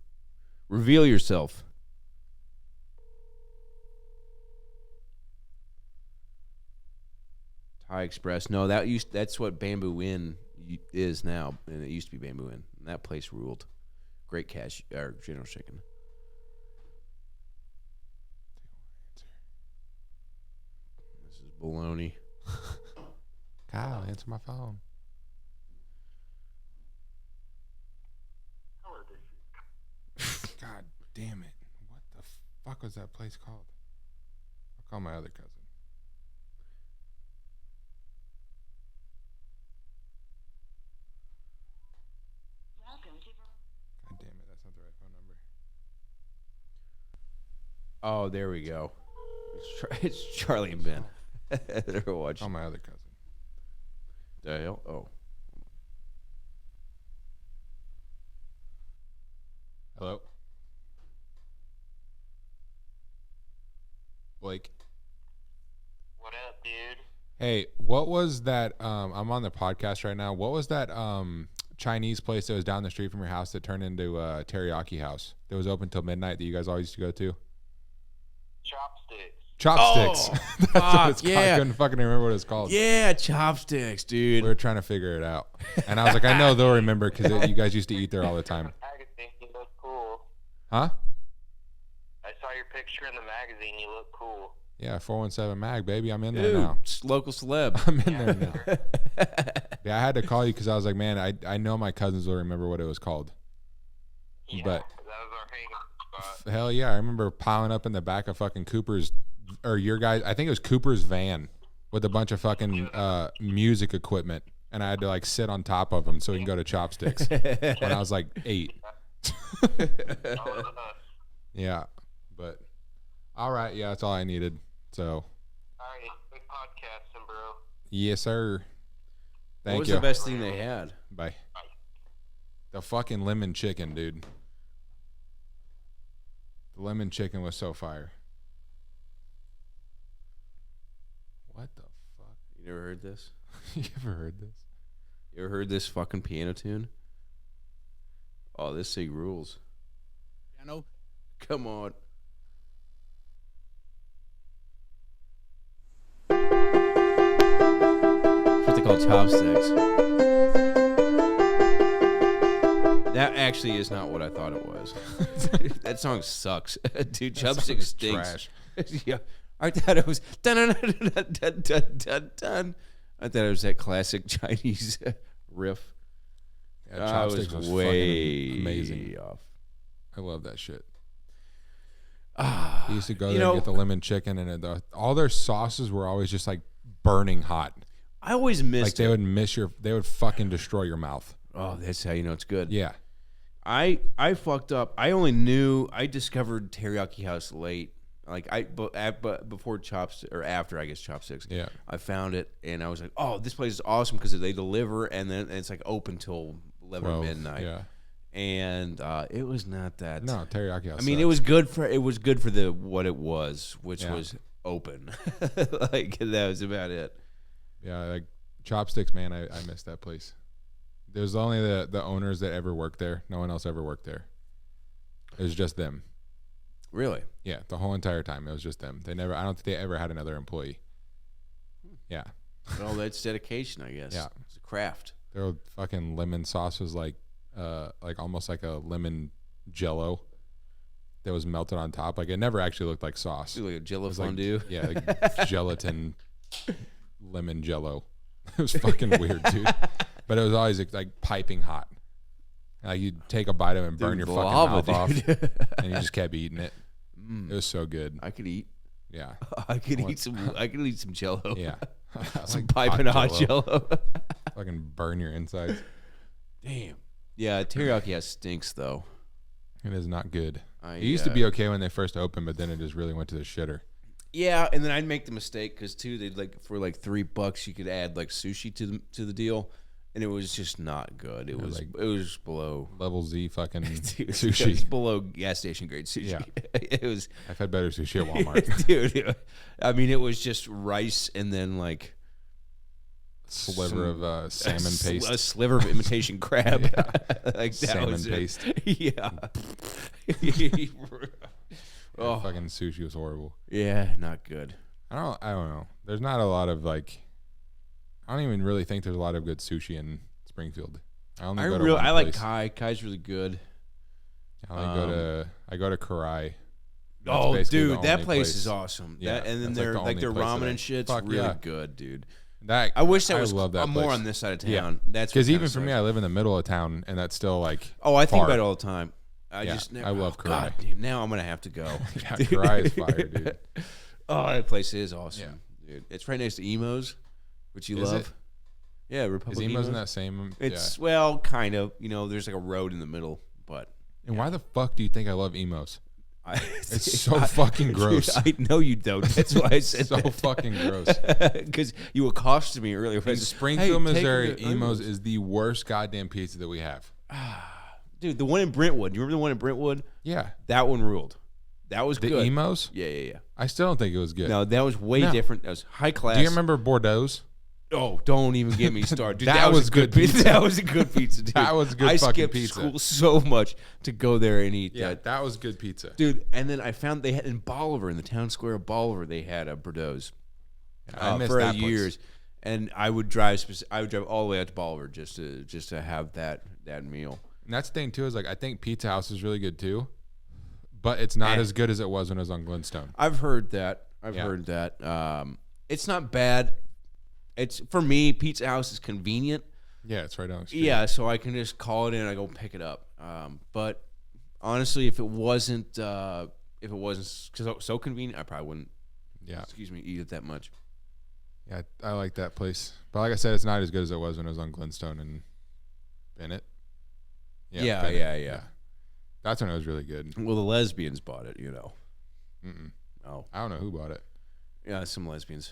Reveal yourself. Thai Express. No, that's what Bamboo Inn is now, and it used to be Bamboo Inn. And that place ruled. Great cash or General Chicken. This is baloney. Kyle, answer my phone. God damn it. What the fuck was that place called? I'll call my other cousin. God damn it, that's not the right phone number. Oh, there we go. It's Charlie and Ben. They're watching. Oh, my other cousin. The hell? Oh. Hello? Blake. What up, dude? Hey, what was that? I'm on the podcast right now. What was that Chinese place that was down the street from your house that turned into a teriyaki house that was open till midnight that you guys always used to go to? Chopsticks. Chopsticks. That's what it's called. yeah. I couldn't fucking remember what it's called. Yeah, chopsticks, dude. We were trying to figure it out. And I was like, I know they'll remember because you guys used to eat there all the time. Magazine, you look cool. Huh? I saw your picture in the magazine. You look cool. Yeah, 417 Mag, baby. I'm in there Dude, now. local celeb. I'm in there now. Yeah, I had to call you because I was like, man, I know my cousins will remember what it was called. Yeah, But that was our hang-up spot. hell yeah, I remember piling up in the back of fucking Cooper's, or your guys, I think it was Cooper's van with a bunch of fucking music equipment. And I had to like sit on top of them so we can go to Chopsticks when I was like 8. That was us. Yeah, but all right, yeah, that's all I needed. So, All right, good podcasting, bro. yes, sir. What Thank was you. the best thing they had? Bye. The fucking lemon chicken, dude. The lemon chicken was so fire. What the fuck? You never heard this? You ever heard this? You ever heard this fucking piano tune? Oh, this thing rules. Piano? Come on. That's what they call chopsticks. That actually is not what I thought it was. That song sucks. Dude, chopsticks stinks. Trash. Yeah. I thought it was dun dun dun dun dun dun dun. I thought it was that classic Chinese riff. Yeah, I Chopsticks was was way fucking amazing. off. I love that shit. Ah, I used to go you there and know, get the lemon chicken, and all their sauces were always just like burning hot. I always missed Like they would fucking destroy your mouth. Oh, that's how you know it's good. Yeah. I fucked up. I discovered Teriyaki House late. Like but before Chopsticks or after I guess Chopsticks. Yeah. I found it and I was like, oh, this place is awesome because they deliver and then it's like open till 11 or midnight. Yeah. And it was not that. No, teriyaki house. I mean, sucks. it was good for the what it was, which was open. Like that was about it. Yeah, like Chopsticks, man, I miss that place. There's only the owners that ever worked there. No one else ever worked there. It was just them. Really? Yeah, the whole entire time it was just them. I don't think they ever had another employee. Yeah. Well, that's dedication, I guess. Yeah. It's a craft. Their fucking lemon sauce was like almost like a lemon jello that was melted on top. Like it never actually looked like sauce. Like a Jello It was fondue. Like, yeah, like gelatin lemon jello. It was fucking weird, dude. But it was always like piping hot. Like you'd take a bite of it and burn Dude, your fucking lava, mouth off, dude. and you just kept eating it. It was so good. I could eat. Yeah. I could eat some Jello. Yeah. Some piping hot Jello. Fucking burn your insides. Damn. Yeah, teriyaki house stinks though. It is not good. It used to be okay when they first opened, but then it just really went to the shitter. Yeah, and then I'd make the mistake because too they'd like for like $3 you could add like sushi to the deal, and it was just not good. It was below level Z fucking dude, sushi. It was below gas station grade sushi. Yeah. It was. I've had better sushi at Walmart. Dude, I mean it was just rice and then like sliver of salmon paste, a sliver of imitation crab, like that salmon was paste. Yeah. Oh, fucking sushi was horrible. Yeah, not good. I don't know. There's not a lot of like. I don't even really think there's a lot of good sushi in Springfield. I like Kai. Kai's really good. I go to Karai. Oh, dude, that place is awesome. Yeah, and then their ramen and shit's really good, dude. I wish that was love that more place. on this side of town. Yeah. That's because even for me, I live in the middle of town, and that's still like. Oh, I think far. about it all the time. I love Karai. God, damn, now I'm gonna have to go. Yeah, Karai is fire, dude. Oh, that place is awesome, Yeah. dude. It's right next to Emo's, which you Is love. it? Yeah, Republic. Is Emo's in that same? It's well, kind of. You know, there's like a road in the middle, but. And why the fuck do you think I love Emo's? It's so I, fucking gross. Dude, I know you don't. That's why I said so that. fucking gross. Because you accosted me earlier. In Springfield, Missouri, Emo's is the worst goddamn pizza that we have. Dude, the one in Brentwood. You remember the one in Brentwood? Yeah. That one ruled. That was the good. Emo's? Yeah. I still don't think it was good. No, that was way different. That was high class. Do you remember Bordeaux's? Oh, don't even get me started. Dude, that was a good pizza. That was a good pizza, dude. That was good I fucking skipped pizza. school so much to go there and eat Yeah, that. that was good pizza. Dude, and then I found they had in Bolivar, in the town square of Bolivar, they had a Bordeaux's I missed for that years. place. And I would drive all the way out to Bolivar just to have that meal. And that's the thing too, is like I think Pizza House is really good too, but it's not as good as it was when it was on Glenstone. I've heard that. It's not bad. It's for me, Pizza House is convenient. Yeah, it's right down the street. Yeah, so I can just call it in and I go pick it up. But honestly, if it wasn't so convenient, I probably wouldn't. Yeah. Eat it that much. Yeah, I like that place. But like I said, it's not as good as it was when it was on Glenstone and Bennett. Yeah. That's when it was really good. Well, the lesbians bought it, Mm-mm. Oh, I don't know who bought it. yeah, some lesbians.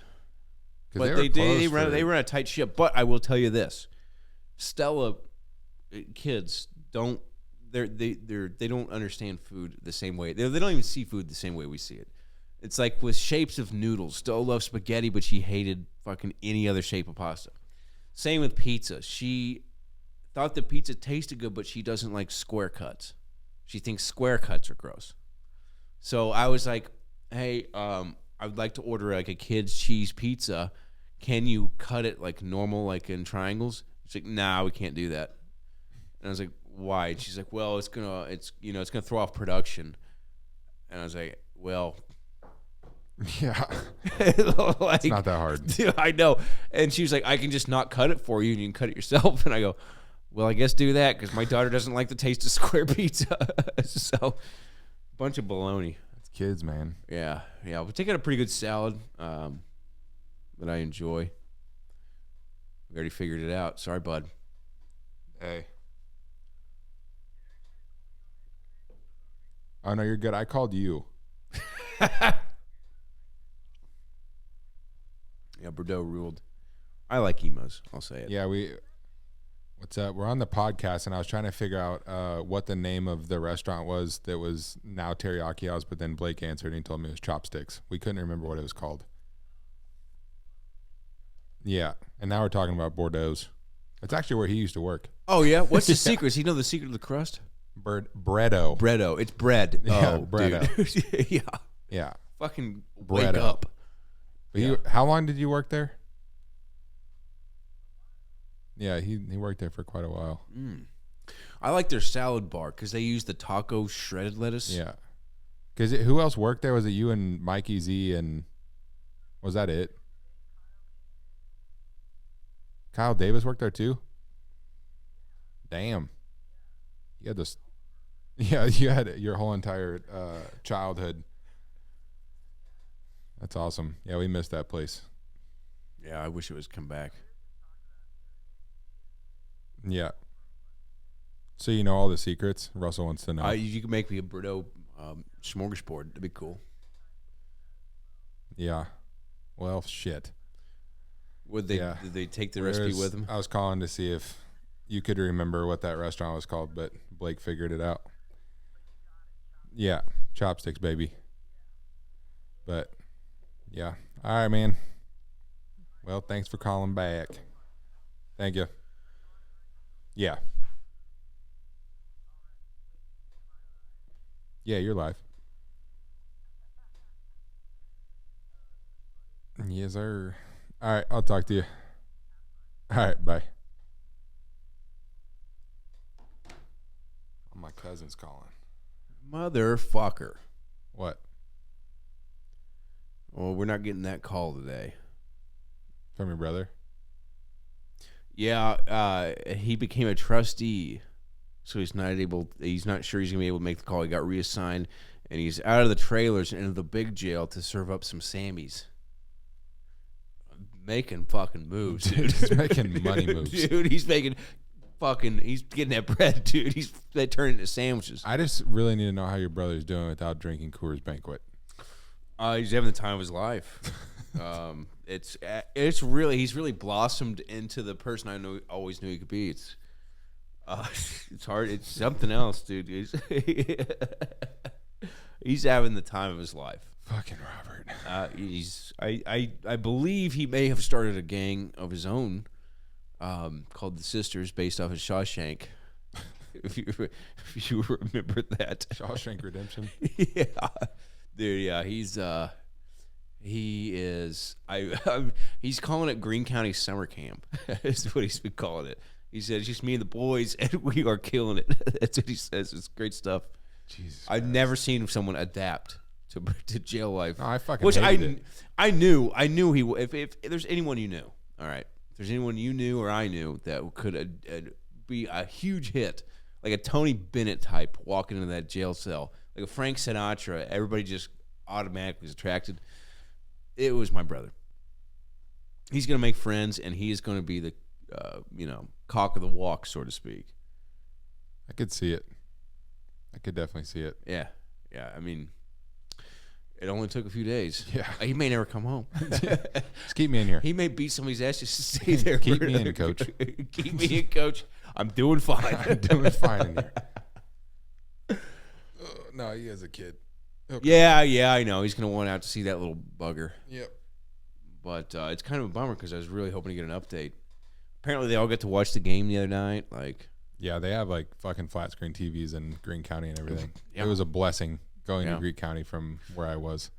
But they run a tight ship. But I will tell you this: Stella kids don't they don't understand food the same way. They don't even see food the same way we see it. It's like with shapes of noodles. Stella loves spaghetti, but she hated fucking any other shape of pasta. Same with pizza. She thought the pizza tasted good, but she doesn't like square cuts. She thinks square cuts are gross. So I was like, hey, I would like to order like a kid's cheese pizza. Can you cut it like normal, like in triangles? She's like, nah, we can't do that. And I was like, why? And she's like, well, it's gonna throw off production. And I was like, well, Yeah. like, It's not that hard. Dude, I know. And she was like, I can just not cut it for you and you can cut it yourself. And I go, well, I guess do that because my daughter doesn't like the taste of square pizza. So, bunch of baloney. It's kids, man. Yeah. We're taking a pretty good salad that I enjoy. We already figured it out. Sorry, bud. Hey. Oh, no, you're good. I called you. Yeah, Bordeaux ruled. I like Emo's. I'll say it. Yeah, what's up? We're on the podcast, and I was trying to figure out what the name of the restaurant was that was now Teriyaki House, but then Blake answered, and he told me it was Chopsticks. We couldn't remember what it was called. Yeah, and now we're talking about Bordeaux's. It's actually where he used to work. Oh, yeah? What's the secret? Does he know the secret of the crust? Breado. Breado. It's bread. Yeah, Oh, Breado. Dude. Yeah. Yeah. Fucking Breado. wake up. But how long did you work there? Yeah, he worked there for quite a while. I like their salad bar because they use the taco shredded lettuce. Yeah. Because who else worked there? Was it you and Mikey Z and was that it? Kyle Davis worked there too? Damn. You had this. Yeah, you had your whole entire childhood That's awesome. Yeah, we missed that place. Yeah, I wish it was come back. Yeah. So you know all the secrets? Russell wants to know. You can make me a burrito smorgasbord. That'd be cool. Yeah. Well, shit. Did they take the recipe with them? I was calling to see if you could remember what that restaurant was called, but Blake figured it out. Yeah, Chopsticks, baby. But, yeah. All right, man. Well, thanks for calling back. Thank you. Yeah. Yeah, you're live. Yes, sir. All right, I'll talk to you. All right, bye. Oh, my cousin's calling. Motherfucker. What? Well, we're not getting that call today. From your brother? Yeah, he became a trustee, so he's not sure he's gonna be able to make the call. He got reassigned, and he's out of the trailers and into the big jail to serve up some Sammies. Making fucking moves, dude. He's making money moves. Dude, he's getting that bread, dude. They turn it into sandwiches. I just really need to know how your brother's doing without drinking Coors Banquet. He's having the time of his life. He's really blossomed into the person always knew he could be. It's hard. It's something else, dude. He's having the time of his life. Fucking Robert. I believe he may have started a gang of his own, called the Sisters, based off of Shawshank. if you remember that. Shawshank Redemption. Yeah, dude. Yeah, he's he's calling it Greene County Summer Camp. Is what he's been calling it. He said it's just me and the boys, and we are killing it. That's what he says. It's great stuff. Jesus, I've never seen someone adapt to jail life. Oh, I fucking Which hated it. I knew he would. If there's anyone you knew, all right. If there's anyone you knew or I knew that could be a huge hit, like a Tony Bennett type walking into that jail cell, like a Frank Sinatra, everybody just automatically is attracted. It was my brother. He's gonna make friends, and he is gonna be the cock of the walk, so to speak. I could see it. I could definitely see it. Yeah. I mean, it only took a few days. Yeah. He may never come home. Just keep me in here. He may beat somebody's ass just to stay there. Keep me in, coach. Keep me in, coach. I'm doing fine. I'm doing fine in here. No, he is a kid. Okay. Yeah, I know. He's going to want out to see that little bugger. Yep. But it's kind of a bummer because I was really hoping to get an update. Apparently, they all got to watch the game the other night. Yeah, they have like fucking flat screen TVs in Greene County and everything. Yeah. It was a blessing going to Greene County from where I was.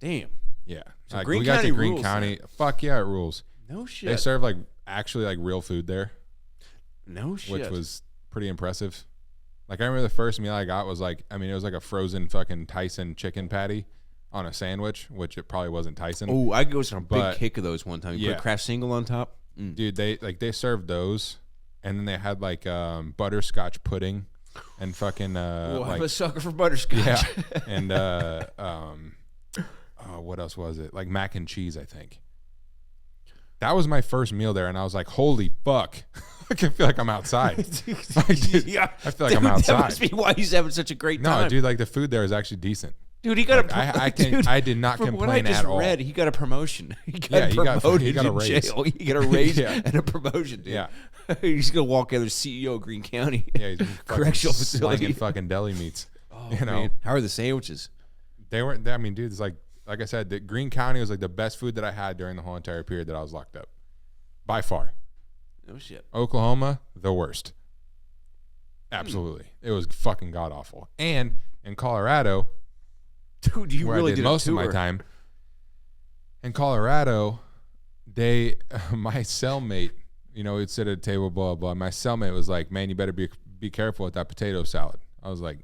Damn. Yeah. So like, Greene we got County to Greene rules, County. then. Fuck yeah, it rules. No shit. They serve actually real food there. No shit. Which was pretty impressive. Like I remember the first meal I got was it was like a frozen fucking Tyson chicken patty on a sandwich, which it probably wasn't Tyson. Oh, I go on a big kick of those one time. You put a Kraft single on top. Mm. Dude, they served those, and then they had butterscotch pudding and fucking I'm a sucker for butterscotch. Yeah. And what else was it? Like mac and cheese, I think. That was my first meal there, and I was like, holy fuck. I can feel like I'm outside. Yeah. I feel like I'm outside. That must be why he's having such a great time. No, dude, the food there is actually decent. Dude, he got I did not complain at all. He got a promotion. He got promoted he got a raise. Jail. He got a raise and a promotion, dude. Yeah. He's going to walk out as CEO of Greene County. Yeah, he's correctional facility. Slanging fucking deli meats. Oh, man. How are the sandwiches? They weren't, I mean, dude, it's like I said, the Greene County was the best food that I had during the whole entire period that I was locked up. By far. No shit. Oklahoma, the worst. Absolutely. It was fucking god awful. And in Colorado, dude, you where really I did did most of my time. In Colorado, my cellmate, we'd sit at a table, blah, blah. My cellmate was like, man, you better be careful with that potato salad. I was like,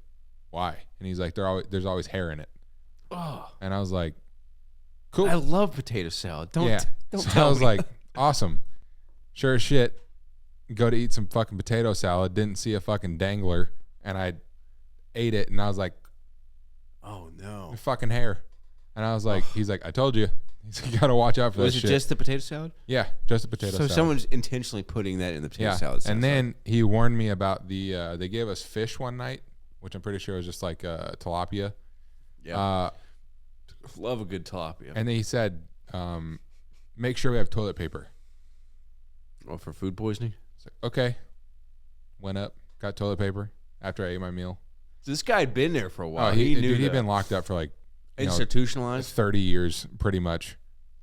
why? And he's like, there's always hair in it. Oh. And I was like, cool. I love potato salad. Don't so tell I was me. like, awesome. Sure as shit. Go to eat some fucking potato salad. Didn't see a fucking dangler. And I ate it, and I was like, oh, no. fucking hair. And I was like, he's like, I told you. He's like, you got to watch out for Was that it shit. just the potato salad? Yeah, just a potato So salad. someone's intentionally putting that in the potato yeah. salad. And then he warned me about the, they gave us fish one night, which I'm pretty sure was just like tilapia. Yeah. Love a good tilapia. And then he said, make sure we have toilet paper. Oh, for food poisoning? It's like, okay. Went up, got toilet paper after I ate my meal. So this guy had been there for a while. Oh, he'd been locked up for like institutionalized 30 years, pretty much.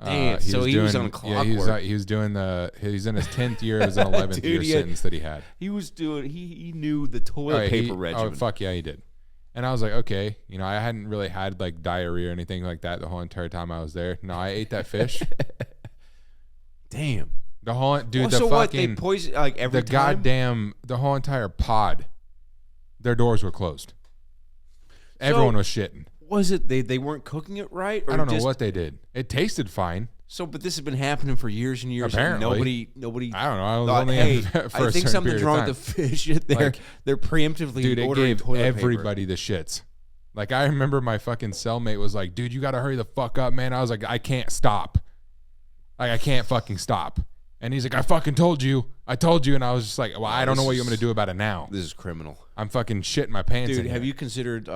Damn, he was on clockwork. Yeah, he's in his 10th year. It was an 11th Dude, year sentence that he had. He was doing. He knew the toilet paper regimen. Oh fuck yeah, he did. And I was like, okay, I hadn't really had like diarrhea or anything like that the whole entire time I was there. No, I ate that fish. Damn. The whole dude. Well, the so fucking what? They poison like every the time? goddamn the whole entire pod. Their doors were closed. Everyone was shitting. Was it they weren't cooking it right? Or I don't know what they did. It tasted fine. So, but this has been happening for years and years. Apparently, and nobody. I don't know. I was thought, only hey, for I a think certain something's period wrong of with the time. fish. Like, they're preemptively dude, it ordering gave toilet everybody the shits. Like I remember my fucking cellmate was like, "Dude, you got to hurry the fuck up, man." I was like, "I can't stop. Like I can't fucking stop." And he's like, "I fucking told you. I told you." And I was just like, "Well, I don't know what you're going to do about it now." This is criminal. I'm fucking shitting my pants. Dude, have you considered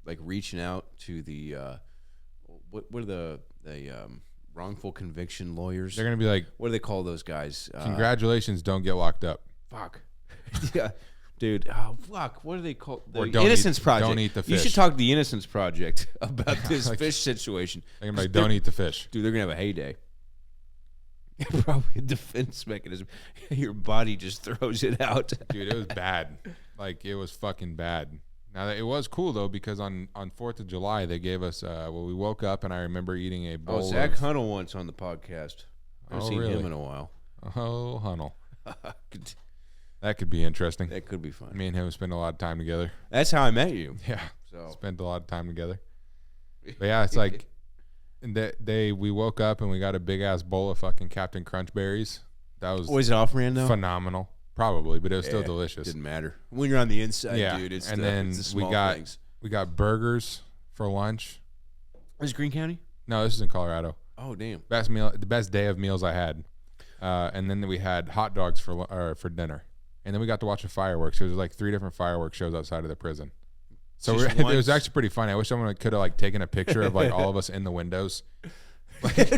like reaching out to the what are the wrongful conviction lawyers? They're going to be like, what do they call those guys? "Congratulations, don't get locked up." Fuck. Yeah. Dude, oh, fuck. What do they call Or the don't Innocence eat- Project? don't eat the You should fish. talk to the Innocence Project about this Like- fish situation. They're going to be like, "Don't eat the fish." Dude, they're gonna have a heyday. Probably a defense mechanism. Your body just throws it out. Dude, it was bad. Like it was fucking bad. Now it was cool though because on 4th of July they gave us we woke up and I remember eating a bowl Zach of Hunnell once on the podcast. I haven't seen really? him in a while. Oh, Hunnell. That could be interesting. That could be fun. Me and him spend a lot of time together. That's how I met you. Yeah, So spent a lot of time together. But yeah, it's like we woke up and we got a big ass bowl of fucking Captain Crunch berries. That was it off brand though? phenomenal, probably, but it was still Yeah, delicious. Didn't matter when you're on the inside, Yeah, dude. It's and the, then it's the small things. we got burgers for lunch. Is it Greene County? No, this is in Colorado. Oh damn. The best day of meals I had. And then we had hot dogs for dinner. And then we got to watch the fireworks. There was like 3 different fireworks shows outside of the prison. So Just it was actually pretty funny. I wish someone could have like taken a picture of like all of us in the windows,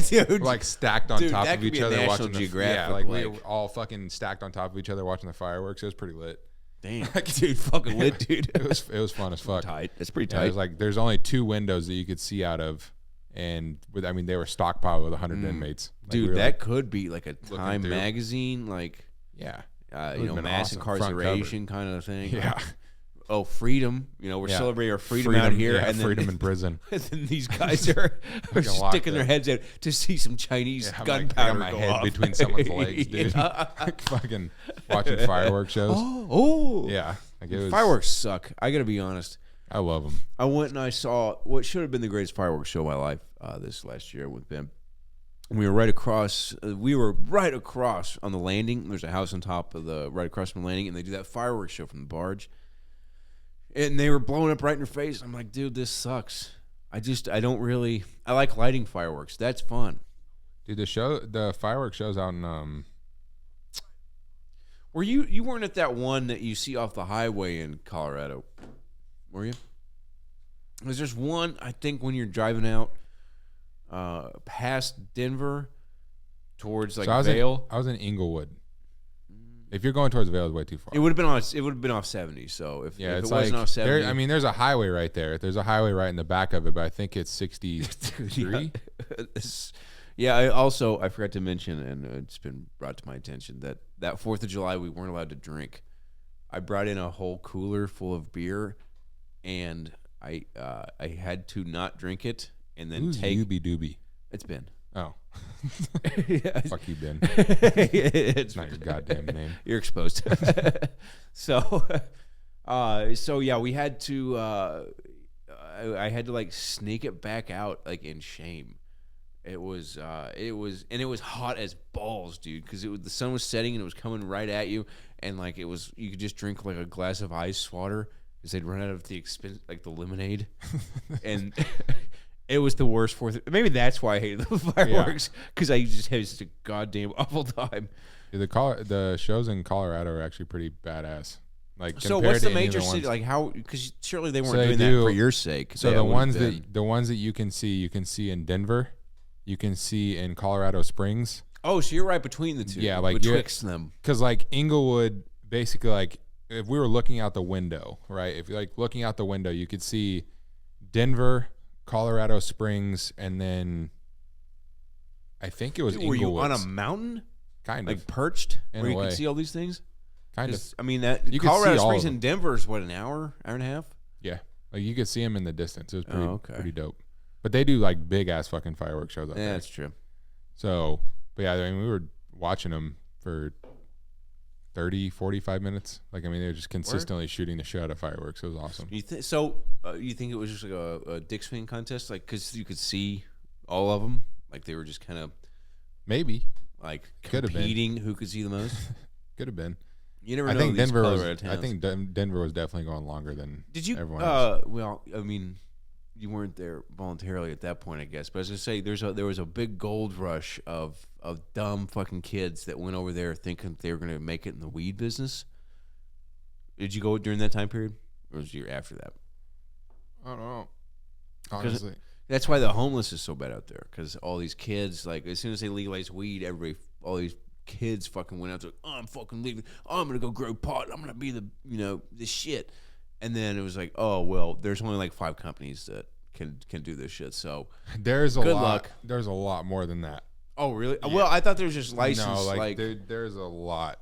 Dude, like stacked on Dude, top that of could each be a other National watching the Geographic, yeah, like we like- were all fucking stacked on top of each other watching the fireworks. It was pretty lit. damn. Dude, fucking lit, dude. It was fun as fuck. tight. It's pretty Yeah, tight. it was like there's only 2 windows that you could see out of, and they were stockpiled with 100 inmates. Like, Dude, we were, that like, could be like a Time through. magazine, like yeah, mass awesome. Front cover. incarceration kind of thing. yeah. Oh, freedom! We're Yeah. celebrating our freedom out here, yeah, and then freedom in prison. and then these guys are locked sticking their up. heads out to see some Chinese Yeah, I'm gunpowder like, I got my go head off. between someone's legs, dude. Yeah. Like, fucking watching fireworks shows. Oh, Yeah, like it was, fireworks suck. I gotta be honest. I love them. I went and I saw what should have been the greatest fireworks show of my life this last year with Ben. We were right across. We were right across on the landing. There's a house on top of the right across from the landing, and they do that fireworks show from the barge. And they were blowing up right in your face. I'm like, dude, this sucks. I like lighting fireworks. That's fun. Dude, the fireworks shows out in Were you weren't at that one that you see off the highway in Colorado? Were you? Because there's one, I think, when you're driving out past Denver towards like so Vail. I was in Inglewood. If you're going towards Vail, it's way too far. It would have been off 70. So if Yeah, it it's wasn't like off 70, there's a highway right there. There's a highway right in the back of it, but I think it's 63. Yeah, I forgot to mention, and it's been brought to my attention that 4th of July we weren't allowed to drink. I brought in a whole cooler full of beer, and I had to not drink it and then Who's take. Doobie Doobie? It's Ben. Oh, Yeah. fuck you, Ben. It's Not your goddamn name. You're exposed. so yeah, we had to. I had to like sneak it back out like in shame. It was hot as balls, dude, because the sun was setting and it was coming right at you, and like you could just drink like a glass of ice water, because they'd run out of the expense, like the lemonade, and it was the worst Fourth. Maybe that's why I hated the fireworks, because I just had such a goddamn awful time. Yeah, the shows in Colorado are actually pretty badass. Like, So compared what's to the any of major ones- city? Like how? Because surely they weren't So they doing do- that for your sake. So That the would've ones that you can see in Denver, you can see in Colorado Springs. Oh, so you're right between the two. Yeah, like betwixt them. Because like Inglewood, basically, like if we were looking out the window, right? If you're like looking out the window, you could see Denver, Colorado Springs, and then I think it was Were you on a Inglewood. mountain, Kind like of, perched, In where a you way. could see all these things? kind of. 'Cause, I mean, that You could Colorado see all Springs of and Denver is what, an hour and a half? Yeah, like you could see them in the distance. It was pretty, okay. pretty dope. But they do like big ass fucking fireworks shows out Yeah, there. that's true. So, but yeah, I mean, we were watching them for 30, 45 minutes. Like, I mean, they were just consistently shooting the shit out of fireworks. It was awesome. You you think it was just like a dick swing contest, like because you could see all of them, like they were just kind of Maybe. like Could have been. competing who could see the most? Could have been. You never know. I think these Denver was. Colorado towns. I think Denver was definitely going longer than. Did you? Everyone else. Well, I mean, you weren't there voluntarily at that point, I guess. But as I say, there was a big gold rush of dumb fucking kids that went over there thinking they were going to make it in the weed business. Did you go during that time period, or was you after that? I don't know. Honestly, That's why the homeless is so bad out there, because all these kids, like, as soon as they legalize weed, all these kids fucking went out to, oh, I'm fucking leaving. Oh, I'm gonna go grow pot. I'm gonna be the shit. And then it was like, oh well, there's only like 5 companies that can do this shit. So there's a Good lot. luck. There's a lot more than that. oh really? Well, I thought there was just licensed. No, like there's a lot.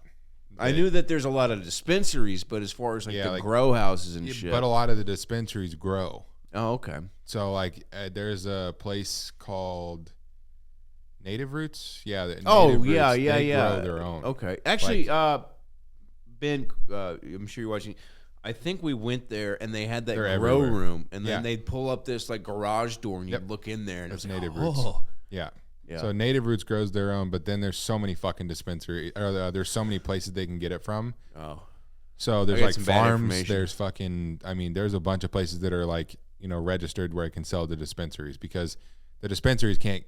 I knew that there's a lot of dispensaries, but as far as like Yeah, the like- grow houses and shit. But a lot of the dispensaries grow. Oh, okay. So like, there's a place called Native Roots. Yeah. Oh, Native yeah, Roots, yeah, they yeah. Grow their own. Okay. Actually, Ben, I'm sure you're watching. I think we went there and they had that They're grow everywhere. room, and then Yeah. they'd pull up this like garage door, and you'd Yep. look in there, and That's it was Native like, Roots. oh. Yeah. Yeah. So Native Roots grows their own, but then there's so many fucking dispensaries, or there's so many places they can get it from. Oh. So there's got like some bad farms. information. There's fucking. I mean, there's a bunch of places that are like registered where it can sell to dispensaries, because the dispensaries can't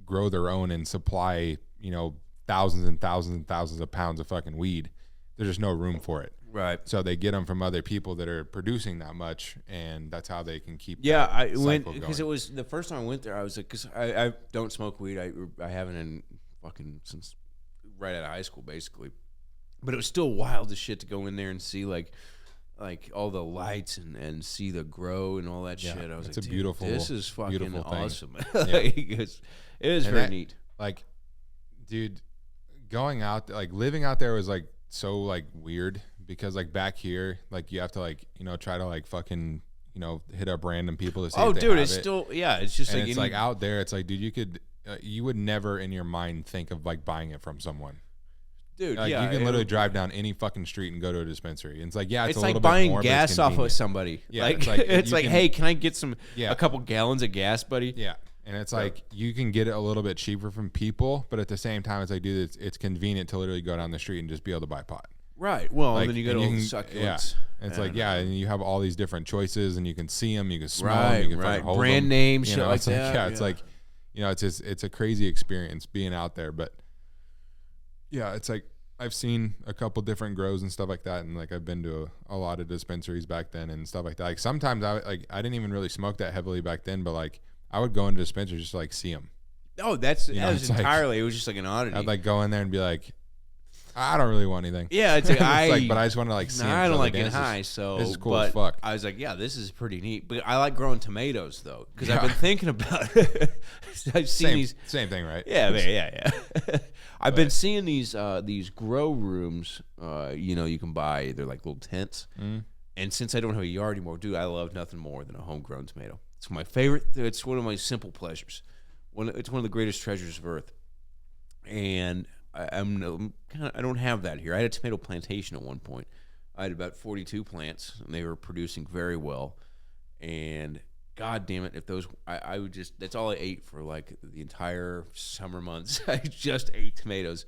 grow their own and supply thousands and thousands and thousands of pounds of fucking weed. There's just no room for it. Right. So they get them from other people that are producing that much, and that's how they can keep. Yeah, that I went cycle because it going. was the first time I went there. I was like, because I don't smoke weed. I haven't in fucking since right out of high school, basically. But it was still wild as shit to go in there and see like all the lights and see the grow and all that Yeah, shit. I was it's like, a dude, beautiful, this is fucking beautiful thing. awesome. Yeah. it is And very that- neat. Like, dude, going out, like living out there was like so like weird, because like back here, like you have to like try to like fucking hit up random people to see. Oh, if they dude, have it's it. still it's just And like it's any, like out there. It's like, dude, you would never in your mind think of like buying it from someone. dude, Like yeah, you can it- literally drive down any fucking street and go to a dispensary. And it's like, yeah, it's, It's a like little buying bit more, gas but it's off of convenient. somebody. Yeah, like it's like, it's you like, can- hey, can I get some Yeah. a couple gallons of gas, buddy? Yeah. And it's like you can get it a little bit cheaper from people, but at the same time, it's like, dude, it's convenient to literally go down the street and just be able to buy pot. Right. Well, Like, and then you go to and all the can- succulents. And it's like, yeah, and you have all these different choices, and you can see them, you can smell Right, them, you can right. fucking hold Brand them. name, You shit know, like it's like, that, Yeah, it's yeah. like, it's a crazy experience being out there. But yeah, it's like I've seen a couple different grows and stuff like that, and like I've been to a lot of dispensaries back then and stuff like that. Like sometimes I didn't even really smoke that heavily back then, but like I would go into dispensaries just to like see them. Oh, that was it's like- entirely. It was just like an oddity. I'd like go in there and be like, I don't really want anything. yeah, it's like but I just want to like see. 'em, I 'cause don't I'm like getting this is- high, so this is cool but as fuck. I was like, yeah, this is pretty neat. But I like growing tomatoes though, because I've Yeah. been thinking about it. I've seen these. Same thing, right? Yeah, man, yeah. I've been seeing these grow rooms. You can buy. They're like little tents. Mm. And since I don't have a yard anymore, dude, I love nothing more than a homegrown tomato. It's my favorite. It's one of my simple pleasures. It's one of the greatest treasures of Earth. And I'm kind of. I don't have that here. I had a tomato plantation at one point. I had about 42 plants, and they were producing very well. And God damn it, if those, I would just. That's all I ate for like the entire summer months. I just ate tomatoes.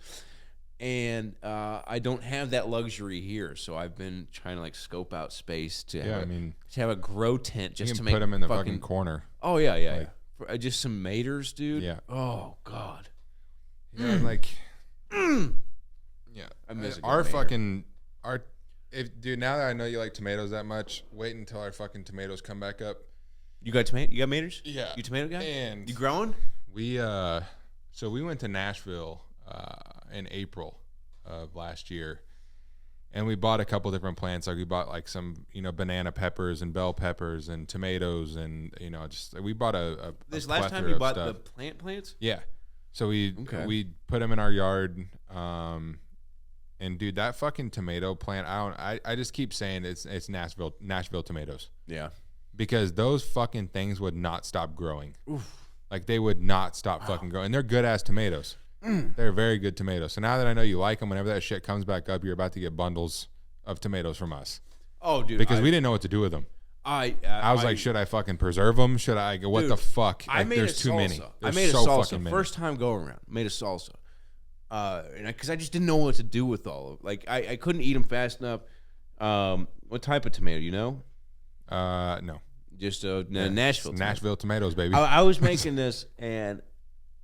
and I don't have that luxury here. So I've been trying to like scope out space to have a grow tent just you to can make put them in the fucking corner. Oh yeah. For, just some maters, dude. Yeah. Oh god. Yeah, like. Yeah, I miss a good our mater. fucking our. Dude, now that I know you like tomatoes that much, wait until our fucking tomatoes come back up. You got tomato? You got maters? Yeah. You tomato guy? And you growing? we so we went to Nashville in April of last year, and we bought a couple different plants. Like we bought like some banana peppers and bell peppers and tomatoes, and just we bought a This a last time plethora you of bought stuff. the plants? Yeah. So we Okay. put them in our yard, and dude, that fucking tomato plant. I just keep saying it's Nashville tomatoes, Yeah. because those fucking things would not stop growing. Like they would not stop fucking growing. And they're good ass tomatoes. They're very good tomatoes. So now that I know you like them, whenever that shit comes back up, you're about to get bundles of tomatoes from us, Oh, dude. because we didn't know what to do with them. I was like, should I fucking preserve them? Should I go? What Dude, the fuck? I Like, made there's a too salsa. many. I There's made a so salsa fucking many. first time go around. Made a salsa, because I just didn't know what to do with all of. Like I couldn't eat them fast enough. What type of tomato? You know? No. Just Yeah, Nashville. it's tomato. Nashville tomatoes, baby. I was making this, and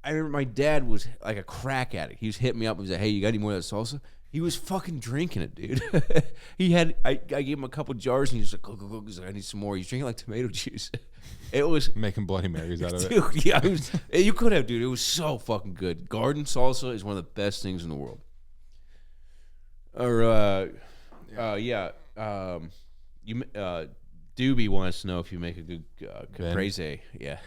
I remember my dad was like a crack addict. He was hitting me up and was like, "Hey, you got any more of that salsa?" He was fucking drinking it, dude. I gave him a couple jars, and he was like, "Go." He's like, "I need some more." He's drinking like tomato juice. It was, Making Bloody Marys out of it. dude. Yeah, you could have, dude. It was so fucking good. Garden salsa is one of the best things in the world. Or Doobie wants to know if you make a good caprese. Yeah,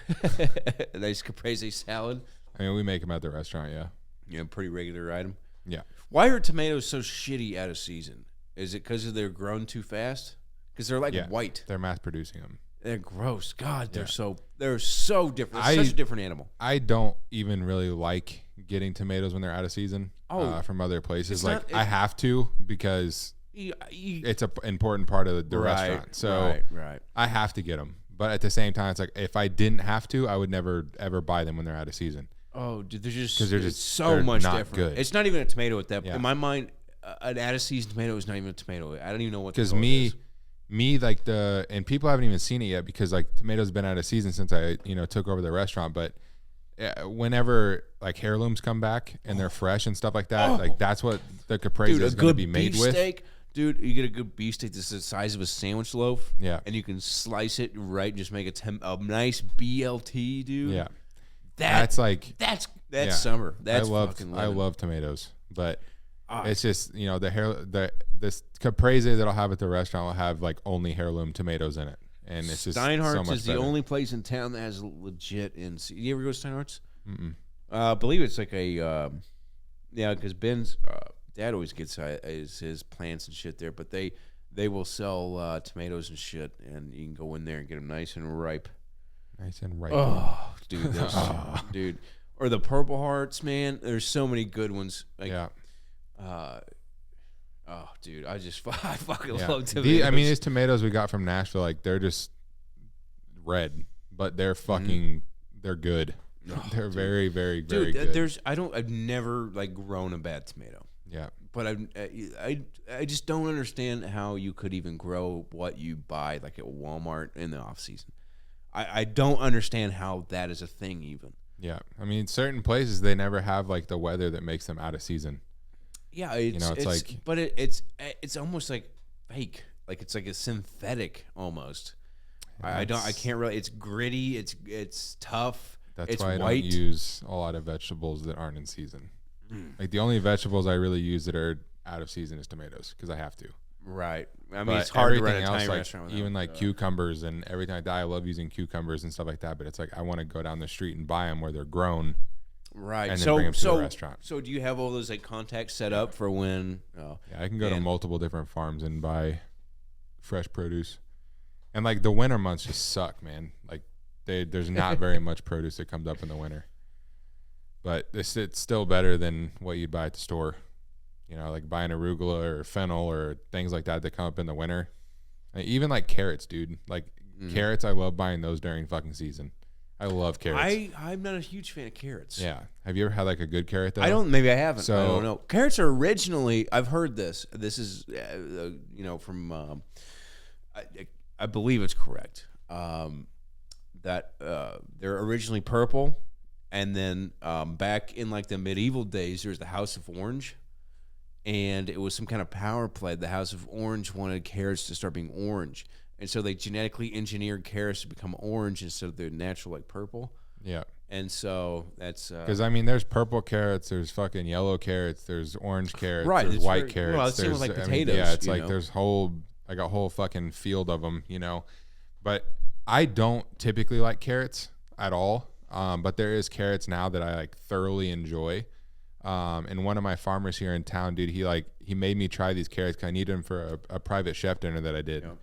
a nice caprese salad. I mean, we make them at the restaurant, yeah. Pretty regular item. Yeah. Why are tomatoes so shitty out of season? Is it because they're grown too fast? Because they're like Yeah. white. They're mass producing them. They're gross. God, they're Yeah. they're so different. It's such a different animal. I don't even really like getting tomatoes when they're out of season from other places. It's Like, not- I have to, because You- it's an important part of the restaurant. So right. I have to get them. But at the same time, it's like, if I didn't have to, I would never, ever buy them when they're out of season. Oh, dude, they're just 'Cause they're it's just- so they're much not different. good. It's not even a tomato at that. Yeah. In my mind, an out of season tomato is not even a tomato. I don't even know what. Because the hell it me, is. like and people haven't even seen it yet, because like tomatoes been out of season since I, took over the restaurant. But whenever like heirlooms come back and they're fresh and stuff like that, like that's what the caprese Dude, is a going to good be made beef with. steak. Dude, you get a good beef steak that's the size of a sandwich loaf. Yeah. And you can slice it right and just make a nice BLT, dude. Yeah. That's yeah. summer. That's fucking I living. love tomatoes, but Ah. it's just this caprese that I'll have at the restaurant will have like only heirloom tomatoes in it, and it's just Steinhardt's so much is the better. only place in town that has legit You ever go to Steinhardt's? I believe it's like a because Ben's dad always gets his plants and shit there, but they will sell tomatoes and shit, and you can go in there and get them nice and ripe. Nice and ripe. Oh, dude, dude, or the Purple Hearts, man. There's so many good ones. Like, yeah. Oh, dude, I fucking Yeah. love tomatoes. These tomatoes we got from Nashville, like they're just red, but they're fucking they're good. They're very, very, very dude, good. I've never like grown a bad tomato. Yeah. But I just don't understand how you could even grow what you buy like at Walmart in the off season. I don't understand how that is a thing even. Yeah. I mean, certain places they never have like the weather that makes them out of season. Yeah, it's like- but it's almost like fake. Like it's like a synthetic almost. I can't really. It's gritty. It's tough. That's it's why I white. don't use a lot of vegetables that aren't in season. Like the only vegetables I really use that are out of season is tomatoes, because I have to. Right. I mean, But it's hard to run a everything else, Italian like restaurant without even like cucumbers and everything like that. I love using cucumbers and stuff like that. But it's like I want to go down the street and buy them where they're grown. right. and then so bring 'em to the restaurant. So do you have all those like contacts set up for when? Oh, Yeah, I can go to Man. multiple different farms and buy fresh produce. And like the winter months just suck, man. Like there's not very much produce that comes up in the winter. But it's still better than what you'd buy at the store. Like buying arugula or fennel or things like that come up in the winter. Even like carrots, dude. Like carrots, I love buying those during fucking season. I love carrots. I'm not a huge fan of carrots. Yeah. Have you ever had like a good carrot though? I don't. Maybe I haven't. So- I don't know. Carrots are originally. I've heard this. This is, from. I believe it's correct. That they're originally purple, and then back in like the medieval days, there's the House of Orange, and it was some kind of power play. The House of Orange wanted carrots to start being orange, and so they genetically engineered carrots to become orange instead of their natural like purple. Yeah. And so that's Because I mean, there's purple carrots, there's fucking yellow carrots, there's orange carrots, Right, there's it's white very- carrots. well, it's same there's with, like, I mean, potatoes, yeah, it's you like know? there's a whole fucking field of them, But I don't typically like carrots at all. But there is carrots now that I like thoroughly enjoy. And one of my farmers here in town, dude, he made me try these carrots because I needed them for a private chef dinner that I did. Yep.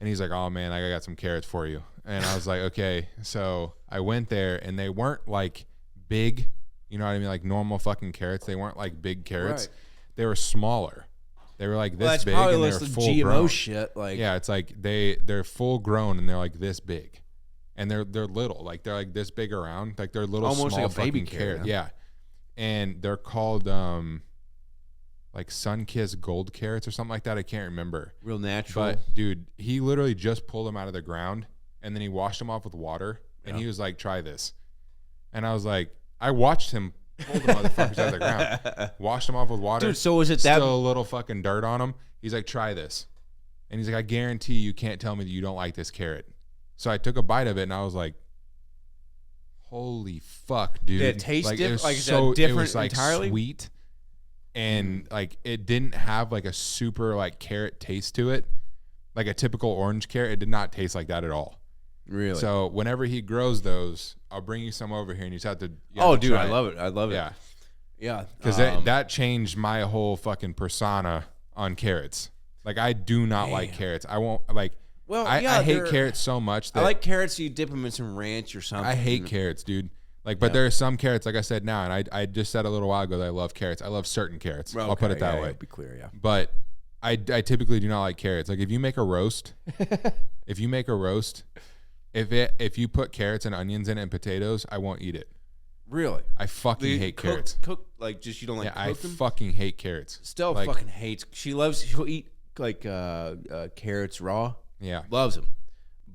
And he's like, "Oh man, I got some carrots for you." And I was like, "Okay." So I went there, and they weren't like big, you know what I mean, like normal fucking carrots. They weren't like big carrots. Right. They were smaller. They were like this well, that's big, probably and they less were than full GMO grown. shit. Like Yeah, it's like they're full grown, and they're like this big, and they're little, like they're like this big around, like they're little Almost small like a baby fucking carrot, huh? Yeah, and they're called like Sun-Kissed Gold carrots or something like that. I can't remember. real natural. But dude, he literally just pulled them out of the ground, and then he washed them off with water, and he was like, "Try this," and I was like, I watched him pull the motherfuckers out of the ground, washed them off with water. Dude, so is it that? Still a little fucking dirt on them. He's like, "Try this," and he's like, "I guarantee you can't tell me that you don't like this carrot." So I took a bite of it, and I was like, "Holy fuck, dude!" Did it taste like, different? Like, is that so it different was like entirely? sweet, and like it didn't have like a super like carrot taste to it, like a typical orange carrot. It did not taste like that at all. Really? So whenever he grows those, I'll bring you some over here, and you just have to. oh, dude, I love it. I love it. Yeah, Yeah. because that changed my whole fucking persona on carrots. Like I do not like carrots. I won't like. Well, I yeah, hate they're- carrots so much that I like carrots. So you dip them in some ranch or something. I hate carrots, dude. Like, but there are some carrots, like I said now, and I just said a little while ago that I love carrots. I love certain carrots. Well, I'll put okay, it that yeah, way. yeah, be clear, yeah. But I typically do not like carrots. Like if you make a roast, if you put carrots and onions in it and potatoes, I won't eat it. Really? I fucking hate carrots. Cook like just you don't like Yeah, I cook them. fucking hate carrots. Stella like- fucking hates. She'll eat like carrots raw. Yeah. Loves them.